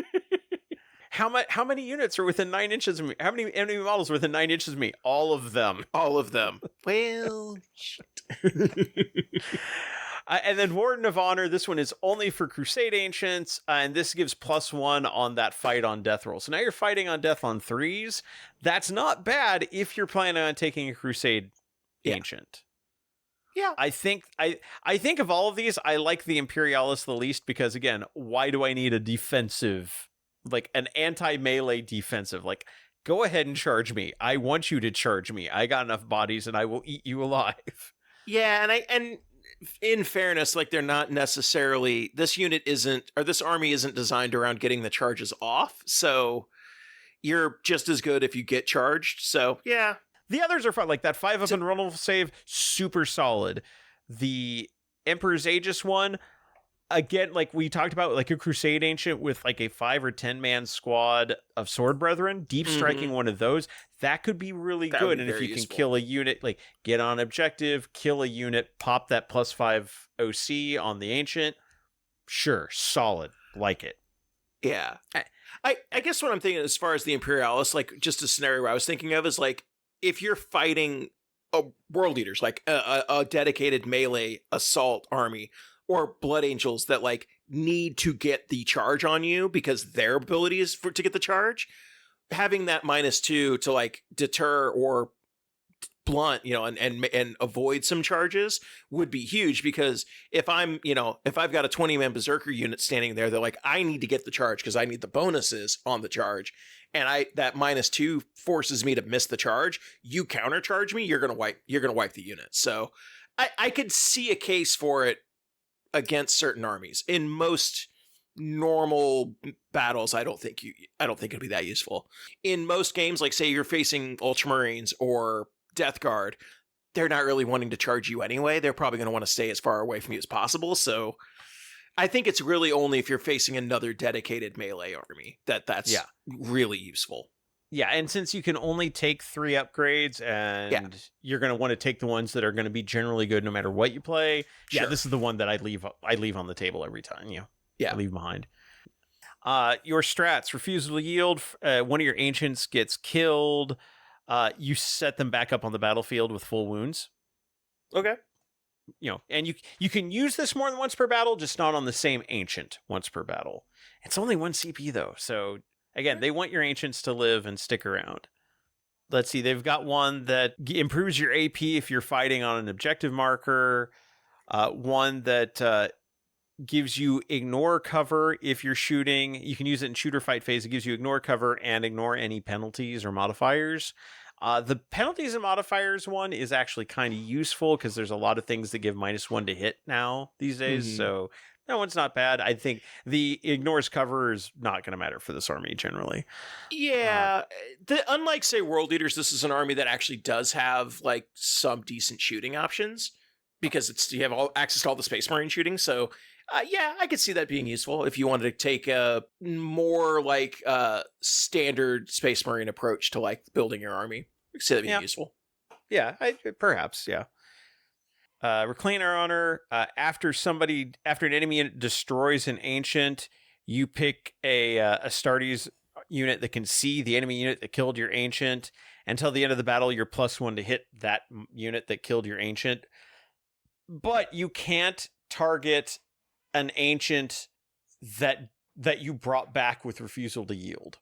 How many units are within 9 inches of me? How many enemy models are within 9 inches of me? All of them. All of them. Well, shit. And then Warden of Honor, this one is only for Crusade Ancients, and this gives +1 on that fight on death roll. So now you're fighting on death on 3s. That's not bad if you're planning on taking a Crusade Ancient. Yeah. I think of all of these, I like the Imperialis the least because, again, why do I need a defensive, like an anti-melee defensive? Like, go ahead and charge me. I want you to charge me. I got enough bodies and I will eat you alive. Yeah, and in fairness, like, they're not necessarily, this army isn't designed around getting the charges off, so you're just as good if you get charged. So yeah. The others are fun. Like that 5-up and roll save, super solid. The Emperor's Aegis one, again, like we talked about, like a Crusade Ancient with like a 5 or 10 man squad of Sword Brethren, deep striking one of those, that could be really good. And if you can kill a unit, like get on objective, kill a unit, pop that +5 OC on the Ancient, sure, solid, like it. Yeah. I guess what I'm thinking as far as the Imperialis, like just a scenario I was thinking of is like, if you're fighting World Eaters, like a dedicated melee assault army, or Blood Angels that like need to get the charge on you because their ability is to get the charge, having that -2 to like deter or blunt, and avoid some charges would be huge. Because if I've got a 20-man Berserker unit standing there, they're like, I need to get the charge because I need the bonuses on the charge. And that -2 forces me to miss the charge. You countercharge me, you're gonna wipe the unit. So I could see a case for it against certain armies. In most normal battles, I don't think it'd be that useful. In most games, like say you're facing Ultramarines or Death Guard, they're not really wanting to charge you anyway. They're probably going to want to stay as far away from you as possible. So I think it's really only if you're facing another dedicated melee army that's really useful. Yeah, and since you can only take 3 upgrades, and you're going to want to take the ones that are going to be generally good no matter what you play, this is the one that I leave on the table every time. I leave behind. Your strats: refusal to yield. One of your ancients gets killed. You set them back up on the battlefield with full wounds. Okay. And you can use this more than once per battle, just not on the same ancient once per battle. It's only 1 CP though, so again, they want your ancients to live and stick around. Let's see, they've got one that improves your AP if you're fighting on an objective marker. One that gives you ignore cover if you're shooting. You can use it in shooter fight phase. It gives you ignore cover and ignore any penalties or modifiers. The penalties and modifiers one is actually kind of useful because there's a lot of things that give -1 to hit now these days. So that one's not bad. I think the ignores cover is not going to matter for this army generally. Yeah. Unlike, say, World Eaters, this is an army that actually does have like some decent shooting options because you have access to all the Space Marine shooting. So I could see that being useful if you wanted to take a more like standard Space Marine approach to like building your army. I could see that being useful. Yeah, perhaps. Reclaim our honor. After an enemy unit destroys an ancient, you pick a Astartes unit that can see the enemy unit that killed your ancient. Until the end of the battle, you're +1 to hit that unit that killed your ancient. But you can't target an ancient that you brought back with refusal to yield.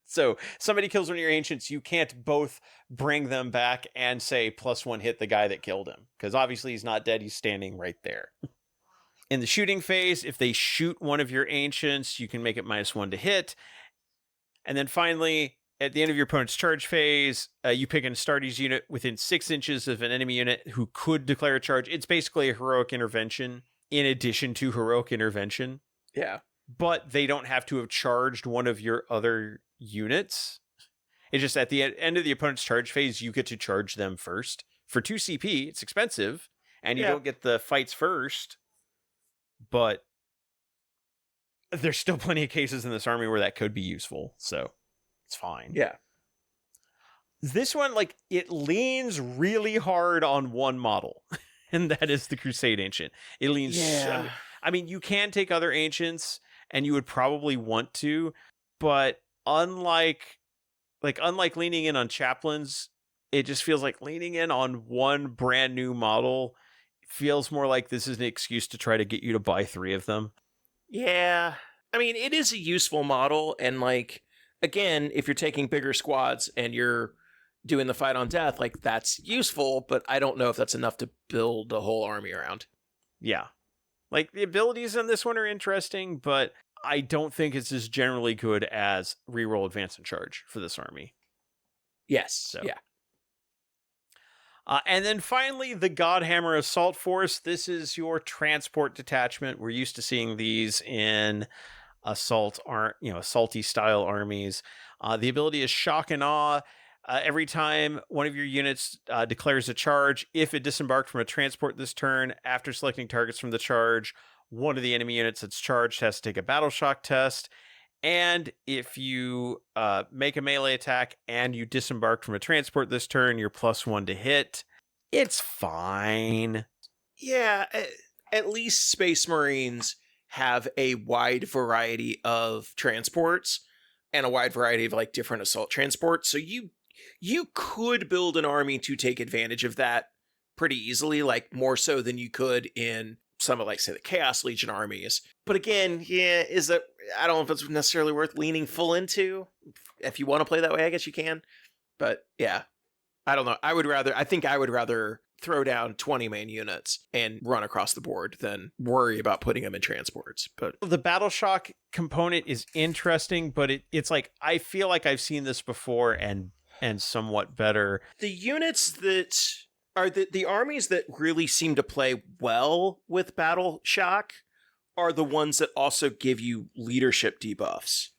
So somebody kills one of your ancients, you can't both bring them back and say +1 hit the guy that killed him, because obviously he's not dead, he's standing right there. In the shooting phase, if they shoot one of your ancients, you can make it -1 to hit. And then finally, at the end of your opponent's charge phase, you pick an Astartes unit within 6 inches of an enemy unit who could declare a charge. It's basically a heroic intervention in addition to heroic intervention. Yeah. But they don't have to have charged one of your other units. It's just at the end of the opponent's charge phase, you get to charge them first. For 2 CP, it's expensive, and you don't get the fights first. But there's still plenty of cases in this army where that could be useful, so it's fine. Yeah. This one, like, it leans really hard on one model, and that is the Crusade Ancient. It leans... Yeah. I mean, you can take other Ancients, and you would probably want to, but unlike leaning in on chaplains, it just feels like leaning in on one brand new model feels more like this is an excuse to try to get you to buy 3 of them. Yeah. I mean, it is a useful model, and like, again, if you're taking bigger squads and you're doing the fight on death, like, that's useful, but I don't know if that's enough to build a whole army around. Yeah. Like, the abilities on this one are interesting, but I don't think it's as generally good as reroll advance and charge for this army. Yes. So. Yeah. And then finally, the Godhammer Assault Force. This is your transport detachment. We're used to seeing these in assaulty style armies. The ability is Shock and Awe. Every time one of your units declares a charge, if it disembarked from a transport this turn, after selecting targets from the charge, one of the enemy units that's charged has to take a battle shock test. And if you make a melee attack and you disembark from a transport this turn, you're +1 to hit. It's fine. Yeah, at least Space Marines have a wide variety of transports and a wide variety of like different assault transports. So you could build an army to take advantage of that pretty easily, like more so than you could in some of, like, say, the Chaos Legion armies. But again, I don't know if it's necessarily worth leaning full into. If you want to play that way, I guess you can. But yeah, I don't know. I think I would rather throw down 20 main units and run across the board than worry about putting them in transports. But the battle shock component is interesting, but it's like, I feel like I've seen this before and somewhat better. The units that are the armies that really seem to play well with battle shock are the ones that also give you leadership debuffs.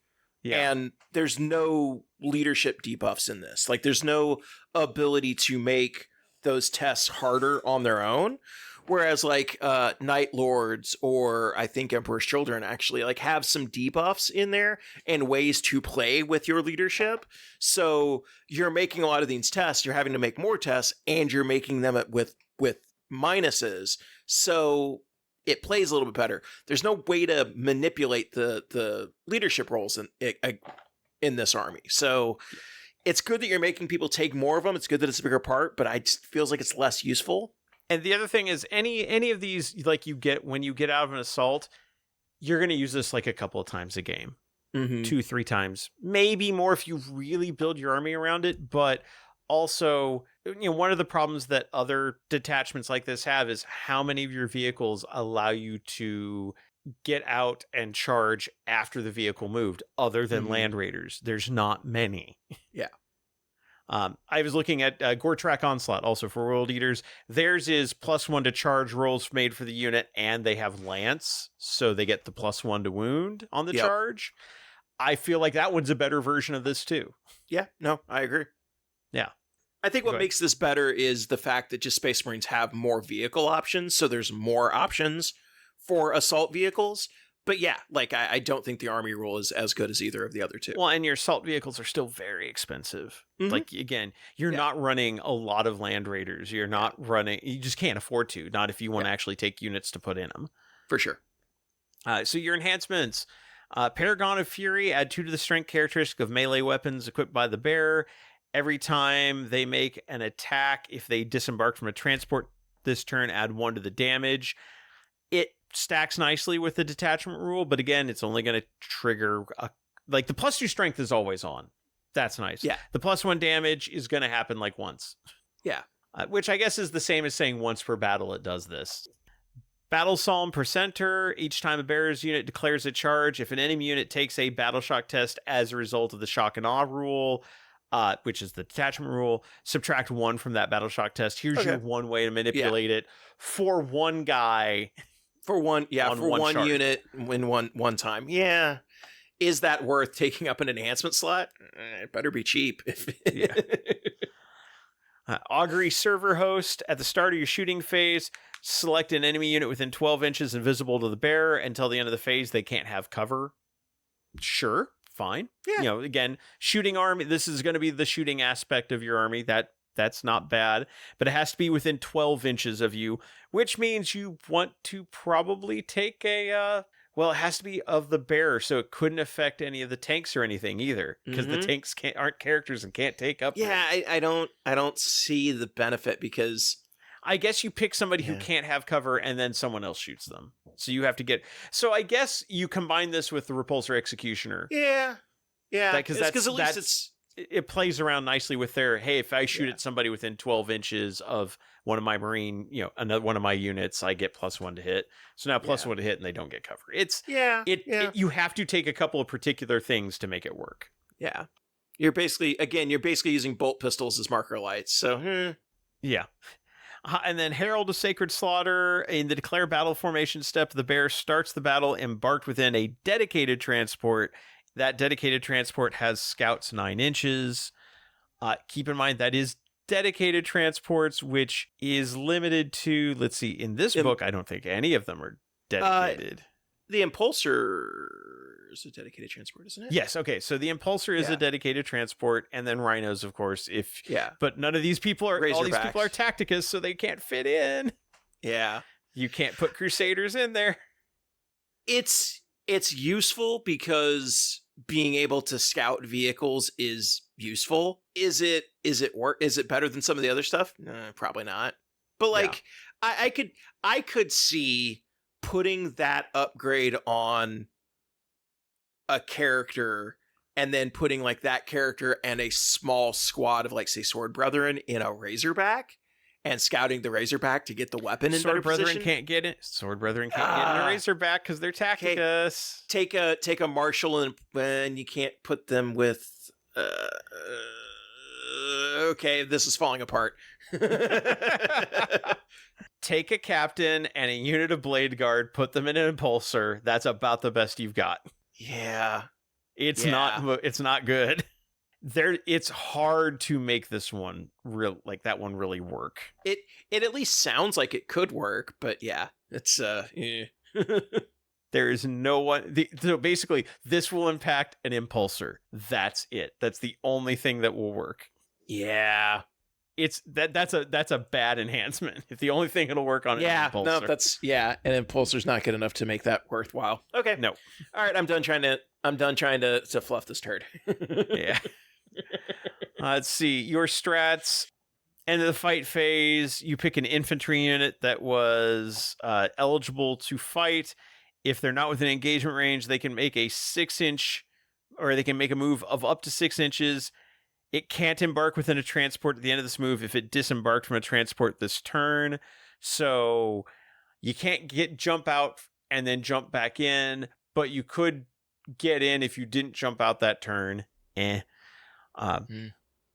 Yeah. And there's no leadership debuffs in this. Like, there's no ability to make those tests harder on their own, Whereas like Night Lords or I think Emperor's Children actually like have some debuffs in there and ways to play with your leadership. So you're making a lot of these tests, you're having to make more tests, and you're making them with minuses. So it plays a little bit better. There's no way to manipulate the leadership roles in this army. So it's good that you're making people take more of them. It's good that it's a bigger part, but it just feels like it's less useful. And the other thing is any of these, like you get when you get out of an assault, you're going to use this like a couple of times a game, 2-3 times, maybe more if you really build your army around it. But also, one of the problems that other detachments like this have is how many of your vehicles allow you to get out and charge after the vehicle moved, other than Land Raiders. There's not many. Yeah. I was looking at Gore-Track Onslaught, also for World Eaters. Theirs is +1 to charge rolls made for the unit, and they have Lance, so they get the +1 to wound on the charge. I feel like that one's a better version of this, too. Yeah, no, I agree. Yeah. I think what makes this better is the fact that just Space Marines have more vehicle options, so there's more options for assault vehicles. But yeah, like I don't think the army rule is as good as either of the other two. Well, and your assault vehicles are still very expensive. Like, again, you're not running a lot of Land Raiders. You're not running, you just can't afford to, not if you want to actually take units to put in them. For sure. So your enhancements, Paragon of Fury, add 2 to the strength characteristic of melee weapons equipped by the bearer. Every time they make an attack, if they disembark from a transport this turn, add 1 to the damage. It stacks nicely with the detachment rule, but again, it's only going to trigger like the +2 strength is always on. That's nice. Yeah. The +1 damage is going to happen like once. Yeah. Which I guess is the same as saying once per battle it does this. Battle Psalm per center. Each time a bearer's unit declares a charge, if an enemy unit takes a battle shock test as a result of the shock and awe rule, which is the detachment rule, subtract 1 from that battle shock test. Here's your one way to manipulate it for one guy. For one, for one charge. unit in one time. Yeah. Is that worth taking up an enhancement slot? It better be cheap. Yeah. Augury Server Host. At the start of your shooting phase, select an enemy unit within 12 inches invisible to the bearer. Until the end of the phase, they can't have cover. Sure, fine. Yeah. Again, shooting army. This is going to be the shooting aspect of your army. That's not bad, but it has to be within 12 inches of you, which means you want to probably take it has to be of the bearer, so it couldn't affect any of the tanks or anything either, because the tanks aren't characters and can't take up. Yeah, I don't see the benefit, because I guess you pick somebody who can't have cover and then someone else shoots them. So you have to get, so I guess you combine this with the Repulsor Executioner. Yeah. Because at least it plays around nicely with their, hey, if I shoot at somebody within 12 inches of one of my Marine, another one of my units, I get +1 to hit. So now +1 to hit and they don't get cover. You have to take a couple of particular things to make it work. Yeah. You're basically using bolt pistols as marker lights. So, Yeah. And then Herald of Sacred Slaughter. In the declare battle formation step, the bearer starts the battle embarked within a dedicated transport. That dedicated transport has scouts 9 inches. Keep in mind that is dedicated transports, which is limited to, let's see, in this book, I don't think any of them are dedicated. The Impulsor is a dedicated transport, isn't it? Yes. Okay. So the Impulsor is a dedicated transport, and then Rhinos, of course. But none of these people are. All these people are Tacticus, so they can't fit in. Yeah. You can't put Crusaders in there. It's useful because being able to scout vehicles is useful. Is it better than some of the other stuff? Probably not. But I could see putting that upgrade on a character and then putting like that character and a small squad of, like, say, Sword Brethren in a Razorback and scouting the Razorback to get the weapon in better position. Sword Brethren can't get in a Razorback because they're Tacticus. Take a Marshal and you can't put them with... okay, this is falling apart. Take a captain and a unit of Blade Guard, put them in an Impulsor. That's about the best you've got. Yeah. It's not good. it's hard to make this one that one really work. It at least sounds like it could work, but yeah, it's There is no one. So basically, this will impact an impulsor. That's it. That's the only thing that will work. Yeah. It's that's a bad enhancement. If the only thing it'll work on is an impulsor. No, an impulsor's not good enough to make that worthwhile. Okay. No. All right, I'm done trying to fluff this turd. Yeah. Let's see. Your strats. End of the fight phase, you pick an infantry unit that was eligible to fight. If they're not within engagement range, they can make a 6-inch, or they can make a move of up to 6 inches. It can't embark within a transport at the end of this move if it disembarked from a transport this turn. So you can't jump out and then jump back in, but you could get in if you didn't jump out that turn.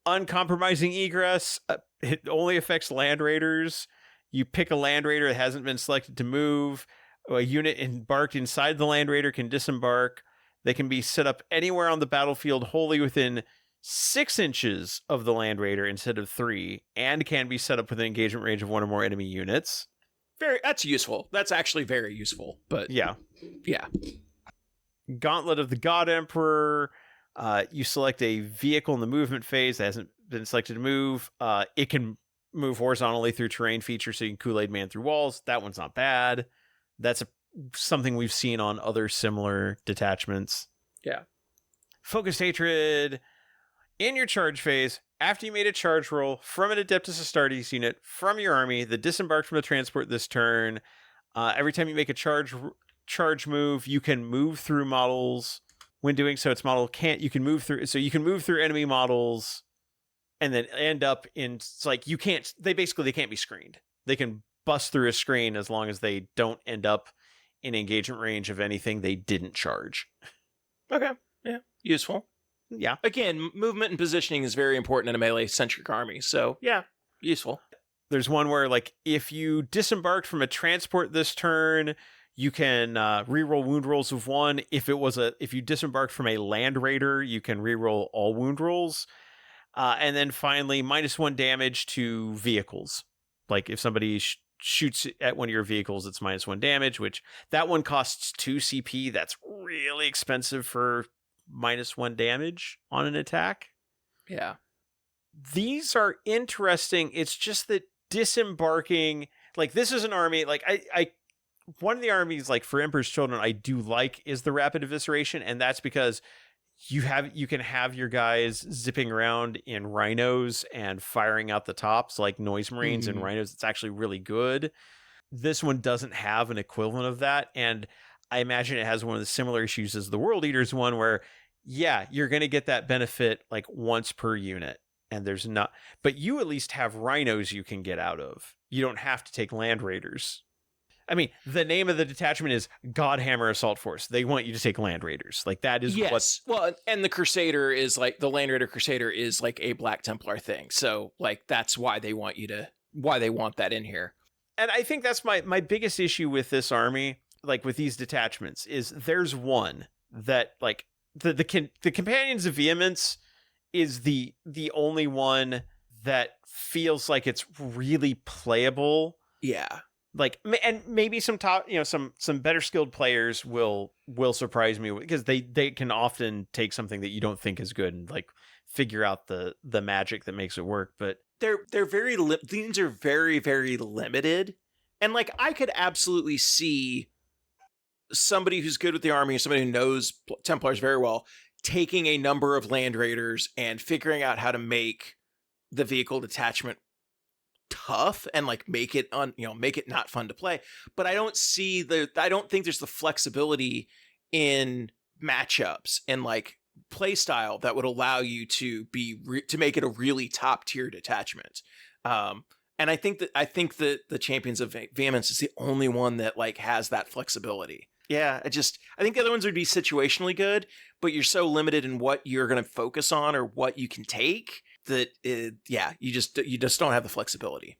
Uncompromising egress. It only affects land raiders. You pick a land raider that hasn't been selected to move. A unit embarked inside the land raider can disembark. They can be set up anywhere on the battlefield wholly within 6 inches of the land raider instead of 3, and can be set up within engagement range of 1 or more enemy units. That's useful. That's actually very useful. But yeah. Gauntlet of the God Emperor. You select a vehicle in the movement phase that hasn't been selected to move. It can move horizontally through terrain features, so you can Kool-Aid Man through walls. That one's not bad. That's something we've seen on other similar detachments. Yeah. Focused Hatred. In your charge phase, after you made a charge roll from an Adeptus Astartes unit from your army that disembarked from the transport this turn, every time you make a charge move, you can move through models. When doing so, you can move through enemy models and then end up in, it's like they can't be screened. They can bust through a screen as long as they don't end up in engagement range of anything they didn't charge. Okay. Yeah. Useful. Yeah. Again, movement and positioning is very important in a melee-centric army. So, yeah, useful. There's one where, like, if you disembarked from a transport this turn, you can reroll wound rolls of 1. If you disembarked from a land raider, you can reroll all wound rolls. And then finally, -1 damage to vehicles. Like, if somebody shoots at one of your vehicles, it's -1 damage, which that one costs 2 CP. That's really expensive for -1 damage on an attack. Yeah. These are interesting. It's just that disembarking, like, this is an army, like, I one of the armies, like, for Emperor's Children, I do like is the rapid evisceration, and that's because you can have your guys zipping around in rhinos and firing out the tops like noise marines and rhinos. It's actually really good. This one doesn't have an equivalent of that, and I imagine it has one of the similar issues as the World Eaters one, where you're going to get that benefit like once per unit, and there's not, but you at least have rhinos you can get out of. You don't have to take land raiders. I mean, the name of the detachment is Godhammer Assault Force. They want you to take land raiders. Like, that is well, and the Crusader is like, the Land Raider Crusader is like a Black Templar thing. So, like, that's why they want that in here. And I think that's my biggest issue with this army, like with these detachments, is there's one that, like, the Companions of Vehemence is the only one that feels like it's really playable. Yeah. Like, and maybe some better skilled players will surprise me, because they can often take something that you don't think is good and, like, figure out the magic that makes it work. But they're very these are very, very limited, and, like, I could absolutely see somebody who's good with the army, somebody who knows Templars very well, taking a number of land raiders and figuring out how to make the vehicle detachment tough and, like, make it not fun to play. But I don't think there's the flexibility in matchups and, like, play style that would allow you to make it a really top tier detachment. And I think that the Champions of Vehemence is the only one that, like, has that flexibility. Yeah, I think the other ones would be situationally good, but you're so limited in what you're going to focus on or what you can take that you just don't have the flexibility.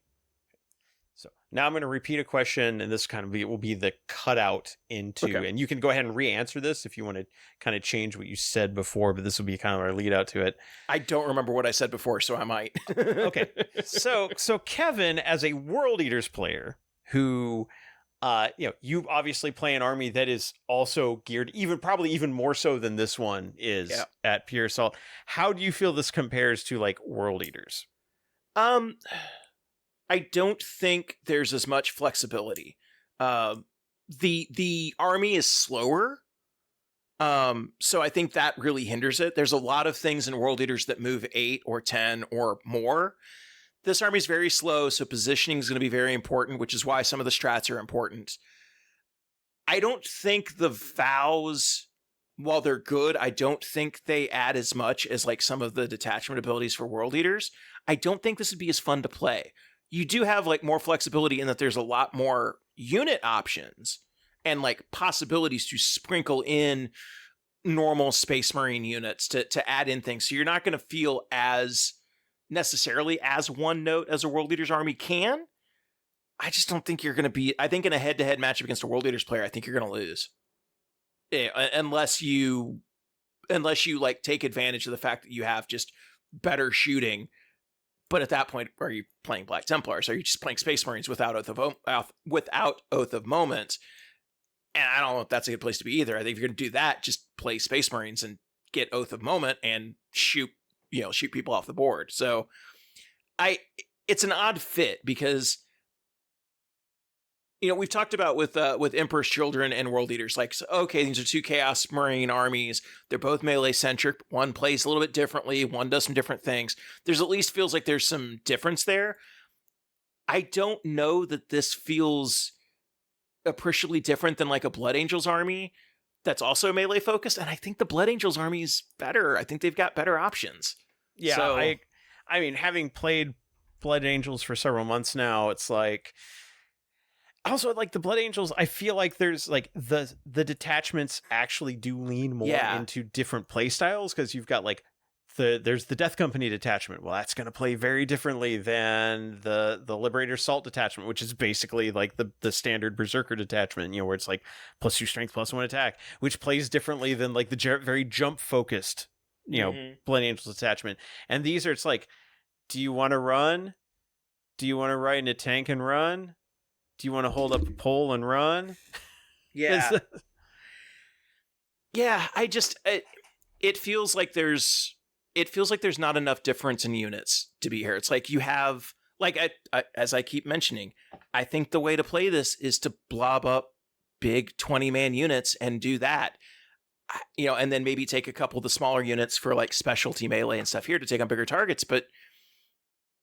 So Now I'm going to repeat a question, and this kind of will be the cutout into, Okay. and you can go ahead and re-answer this if you want to kind of change what you said before, but this will be kind of our lead out to it. I don't remember what I said before, so I might. Okay. So Kevin, as a World Eaters player who, you obviously play an army that is also geared probably even more so than this one is at Pure Assault. How do you feel this compares to like World Eaters? I don't think there's as much flexibility. The army is slower. So I think that really hinders it. There's a lot of things in World Eaters that move 8 or 10 or more. This army is very slow, so positioning is going to be very important, which is why some of the strats are important. I don't think the vows, while they're good, I don't think they add as much as like some of the detachment abilities for World Eaters. I don't think this would be as fun to play. You do have like more flexibility in that there's a lot more unit options and like possibilities to sprinkle in normal Space Marine units to add in things. So you're not going to feel as necessarily as one note as a World Eaters army can. I just don't think you're going to be, I think in a head-to-head matchup against a World Eaters player, I think you're going to lose. Unless you like take advantage of the fact that you have just better shooting. But at that point, are you playing Black Templars? Are you just playing Space Marines without Oath of Moment? And I don't know if that's a good place to be either. I think if you're going to do that, just play Space Marines and get Oath of Moment and shoot people off the board. So it's an odd fit because, we've talked about with Emperor's Children and World Eaters, like, okay, these are two Chaos Marine armies. They're both melee centric. One plays a little bit differently. One does some different things. There's at least feels like there's some difference there. I don't know that this feels appreciably different than like a Blood Angels army that's also melee focused. And I think the Blood Angels army is better. I think they've got better options. Yeah. So, I mean, having played Blood Angels for several months now, it's like, also, like the Blood Angels, I feel like there's like the detachments actually do lean more into different play styles because you've got like there's the Death Company detachment. Well, that's going to play very differently than the Liberator Salt detachment, which is basically like the standard Berserker detachment, where it's like +2 strength, +1 attack, which plays differently than like the very jump focused, Blood Angels detachment. And these are, it's like, do you want to run? Do you want to ride in a tank and run? Do you want to hold up a pole and run? Yeah. Yeah, it feels like there's not enough difference in units to be here. It's like you have, like, as I keep mentioning, I think the way to play this is to blob up big 20-man units and do that. And then maybe take a couple of the smaller units for like specialty melee and stuff here to take on bigger targets. But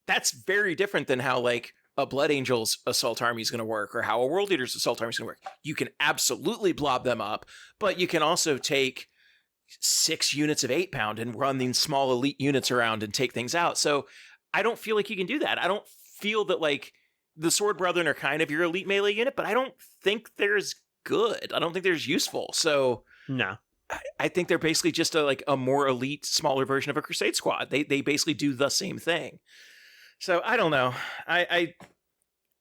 that's very different than how like a Blood Angels assault army is going to work or how a World Eaters assault army is going to work. You can absolutely blob them up, but you can also take 6 units of 8-pound and run these small elite units around and take things out. So I don't feel like you can do that. I don't feel that like the Sword Brethren are kind of your elite melee unit, but I don't think they're as good. I don't think they're as useful. So no. I think they're basically just a more elite, smaller version of a Crusade Squad. They basically do the same thing. So I don't know. I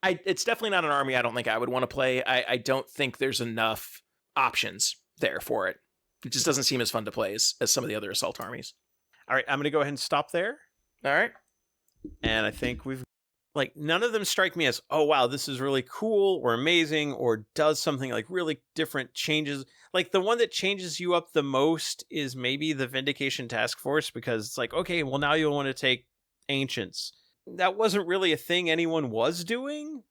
it's definitely not an army I don't think I would want to play. I don't think there's enough options there for it. It just doesn't seem as fun to play as some of the other assault armies. All right, I'm going to go ahead and stop there. All right. And I think we've, like, none of them strike me as, oh, wow, this is really cool or amazing or does something like really different changes. Like, the one that changes you up the most is maybe the Vindication Task Force, because it's like, okay, well, now you'll want to take Ancients. That wasn't really a thing anyone was doing,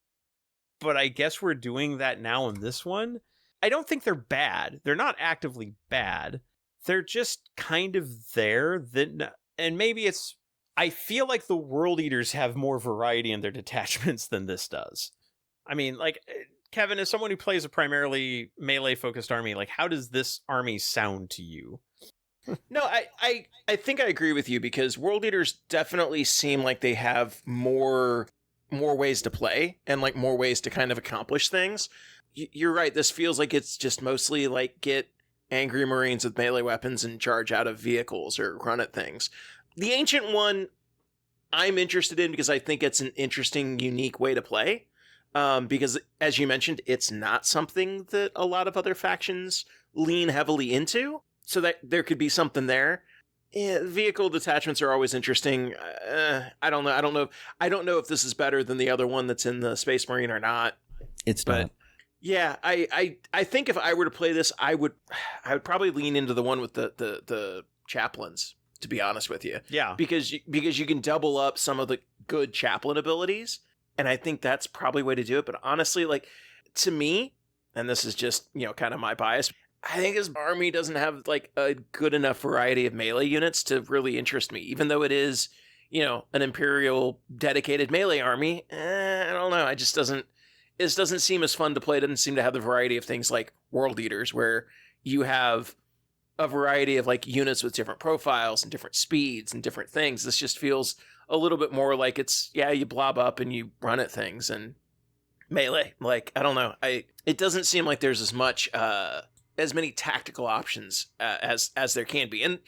but I guess we're doing that now in this one. I don't think they're bad. They're not actively bad. They're just kind of there. And maybe it's, I feel like the World Eaters have more variety in their detachments than this does. I mean, like, Kevin, as someone who plays a primarily melee-focused army, like, how does this army sound to you? No, I think I agree with you because World Eaters definitely seem like they have more ways to play and like more ways to kind of accomplish things. You're right. This feels like it's just mostly like get angry Marines with melee weapons and charge out of vehicles or run at things. The Ancient one, I'm interested in because I think it's an interesting, unique way to play. because as you mentioned, it's not something that a lot of other factions lean heavily into. So that there could be something there. Vehicle detachments are always interesting. I don't know. I don't know if this is better than the other one that's in the Space Marine or not. It's But not. yeah, I think if I were to play this, I would probably lean into the one with the chaplains, to be honest with you. Yeah. Because you can double up some of the good chaplain abilities, and I think that's probably a way to do it. But honestly, like, to me, and this is just, kind of my bias, I think his army doesn't have like a good enough variety of melee units to really interest me, even though it is, an Imperial dedicated melee army. I don't know. It doesn't seem as fun to play. It doesn't seem to have the variety of things like World Eaters, where you have a variety of like units with different profiles and different speeds and different things. This just feels a little bit more like you blob up and you run at things and melee. Like, I don't know. It doesn't seem like there's as many tactical options as there can be. And,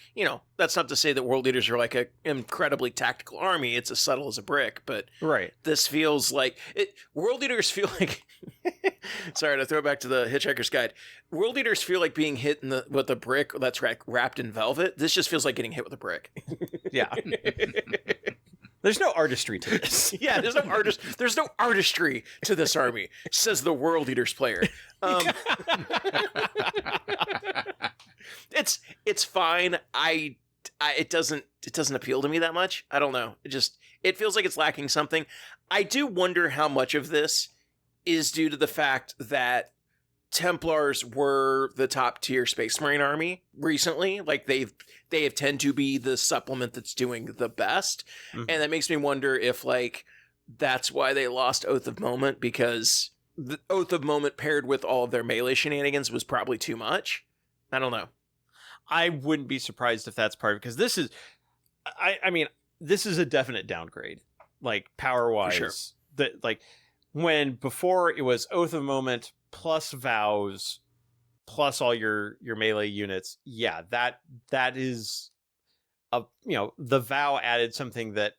that's not to say that World Eaters are like an incredibly tactical army. It's as subtle as a brick, but Right. this feels like World Eaters feel like, sorry to throw it back to the Hitchhiker's Guide. World Eaters feel like being hit with a brick that's wrapped in velvet. This just feels like getting hit with a brick. Yeah. There's no artistry to this. Yeah, there's no artistry to this army, says the World Eaters player. It's fine. It doesn't appeal to me that much. I don't know. It feels like it's lacking something. I do wonder how much of this is due to the fact that Templars were the top tier Space Marine army recently. Like they have tend to be the supplement that's doing the best. Mhm. And that makes me wonder if like that's why they lost Oath of Moment, because the Oath of Moment paired with all of their melee shenanigans was probably too much. I don't know. I wouldn't be surprised if that's part of it, because this is, I mean, this is a definite downgrade, like power wise. For sure. That like when before it was Oath of Moment plus Vows plus all your melee units. Yeah, that is the Vow added something that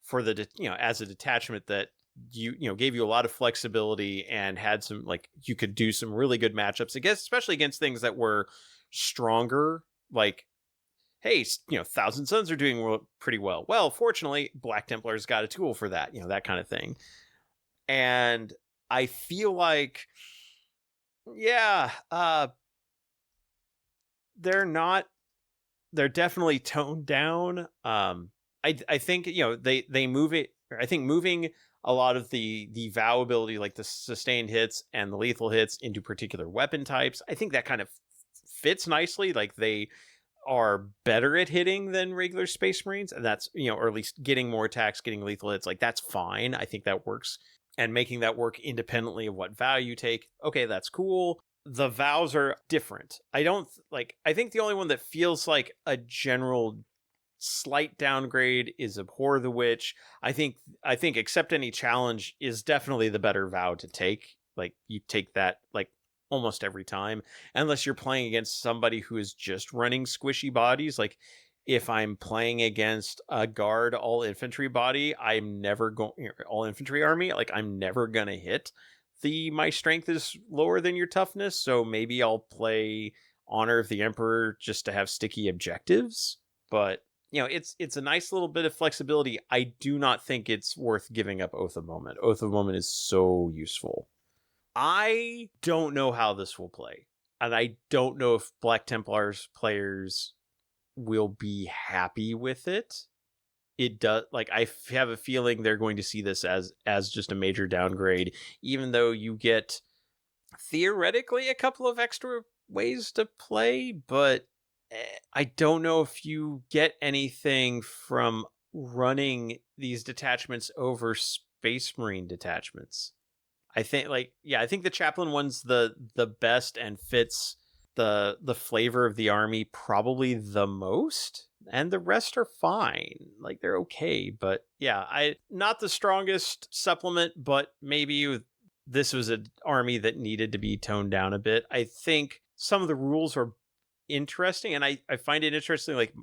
for the as a detachment that gave you a lot of flexibility and had some, like, you could do some really good matchups against, especially against things that were stronger, like, hey, Thousand Sons are doing pretty well. Well, fortunately, Black Templars got a tool for that, that kind of thing. And I feel like, they're definitely toned down. I think, they move it. I think moving a lot of the Vow ability, like the sustained hits and the lethal hits, into particular weapon types, I think that kind of fits nicely. Like, they are better at hitting than regular Space Marines, and that's, or at least getting more attacks, getting lethal hits, like, that's fine. I think that works, and making that work independently of what vow you take, okay, that's cool. The vows are different. I think the only one that feels like a general slight downgrade is Abhor the Witch. I think Accept Any Challenge is definitely the better vow to take. Like, you take that like almost every time, unless you're playing against somebody who is just running squishy bodies. Like, if I'm playing against a guard all infantry body, I'm never going, all infantry army, like, I'm never gonna hit my strength is lower than your toughness, so maybe I'll play Honor of the Emperor just to have sticky objectives. But it's a nice little bit of flexibility. I do not think it's worth giving up Oath of Moment. Oath of Moment is so useful. I don't know how this will play, and I don't know if Black Templars players will be happy with it. It does, like, I have a feeling they're going to see this as just a major downgrade, even though you get theoretically a couple of extra ways to play. But I don't know if you get anything from running these detachments over Space Marine detachments. I think the Chaplain one's the best and fits the flavor of the army probably the most, and the rest are fine. Like, they're okay, but not the strongest supplement, but maybe this was an army that needed to be toned down a bit. I think some of the rules are interesting, and I find it interesting, like,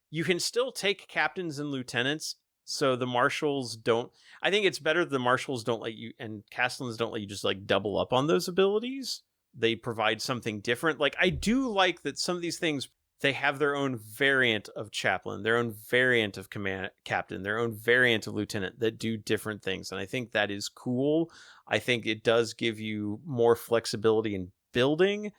you can still take captains and lieutenants So the marshals don't. I think it's better the marshals don't let you, and castellans don't let you just like double up on those abilities. They provide something different. Like, I do like that some of these things, they have their own variant of chaplain, their own variant of command captain, their own variant of lieutenant that do different things. And I think that is cool. I think it does give you more flexibility in building.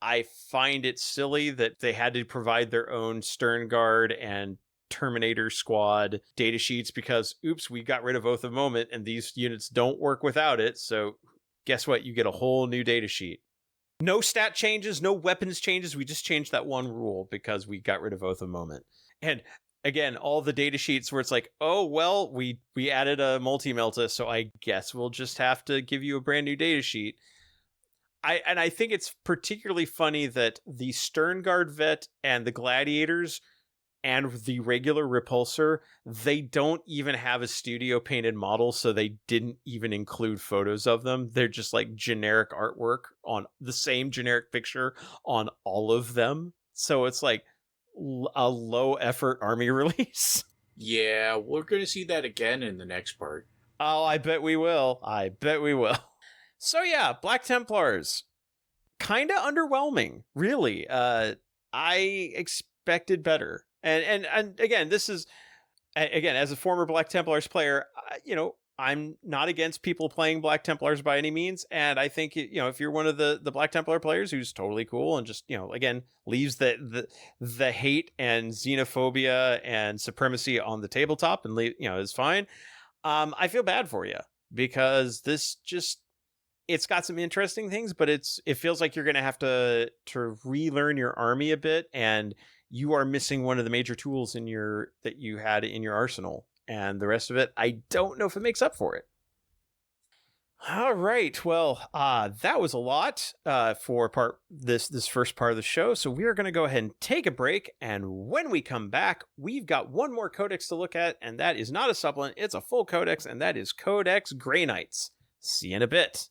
I find it silly that they had to provide their own Stern Guard and Terminator Squad datasheets because, oops, we got rid of Oath of Moment and these units don't work without it. So guess what? You get a whole new datasheet. No stat changes, no weapons changes. We just changed that one rule because we got rid of Oath of Moment. And again, all the datasheets where it's like, oh, well, we added a multi-melta, so I guess we'll just have to give you a brand new datasheet. I think it's particularly funny that the Stern Guard vet and the gladiators and the regular repulsor, they don't even have a studio painted model, so they didn't even include photos of them. They're just like generic artwork on the same generic picture on all of them. So it's like a low effort army release. Yeah, we're going to see that again in the next part. Oh, I bet we will. I bet we will. So yeah, Black Templars. Kind of underwhelming, really. I expected better. And again, this is, again, as a former Black Templars player, I'm not against people playing Black Templars by any means. And I think, if you're one of the Black Templar players who's totally cool and just, again, leaves the hate and xenophobia and supremacy on the tabletop and, is fine. I feel bad for you because this just, it's got some interesting things, but it feels like you're going to have to relearn your army a bit, and you are missing one of the major tools that you had in your arsenal, and the rest of it, I don't know if it makes up for it. All right, well, that was a lot for this first part of the show, so we are going to go ahead and take a break, and when we come back, we've got one more codex to look at, and that is not a supplement, it's a full codex, and that is Codex Grey Knights. See you in a bit.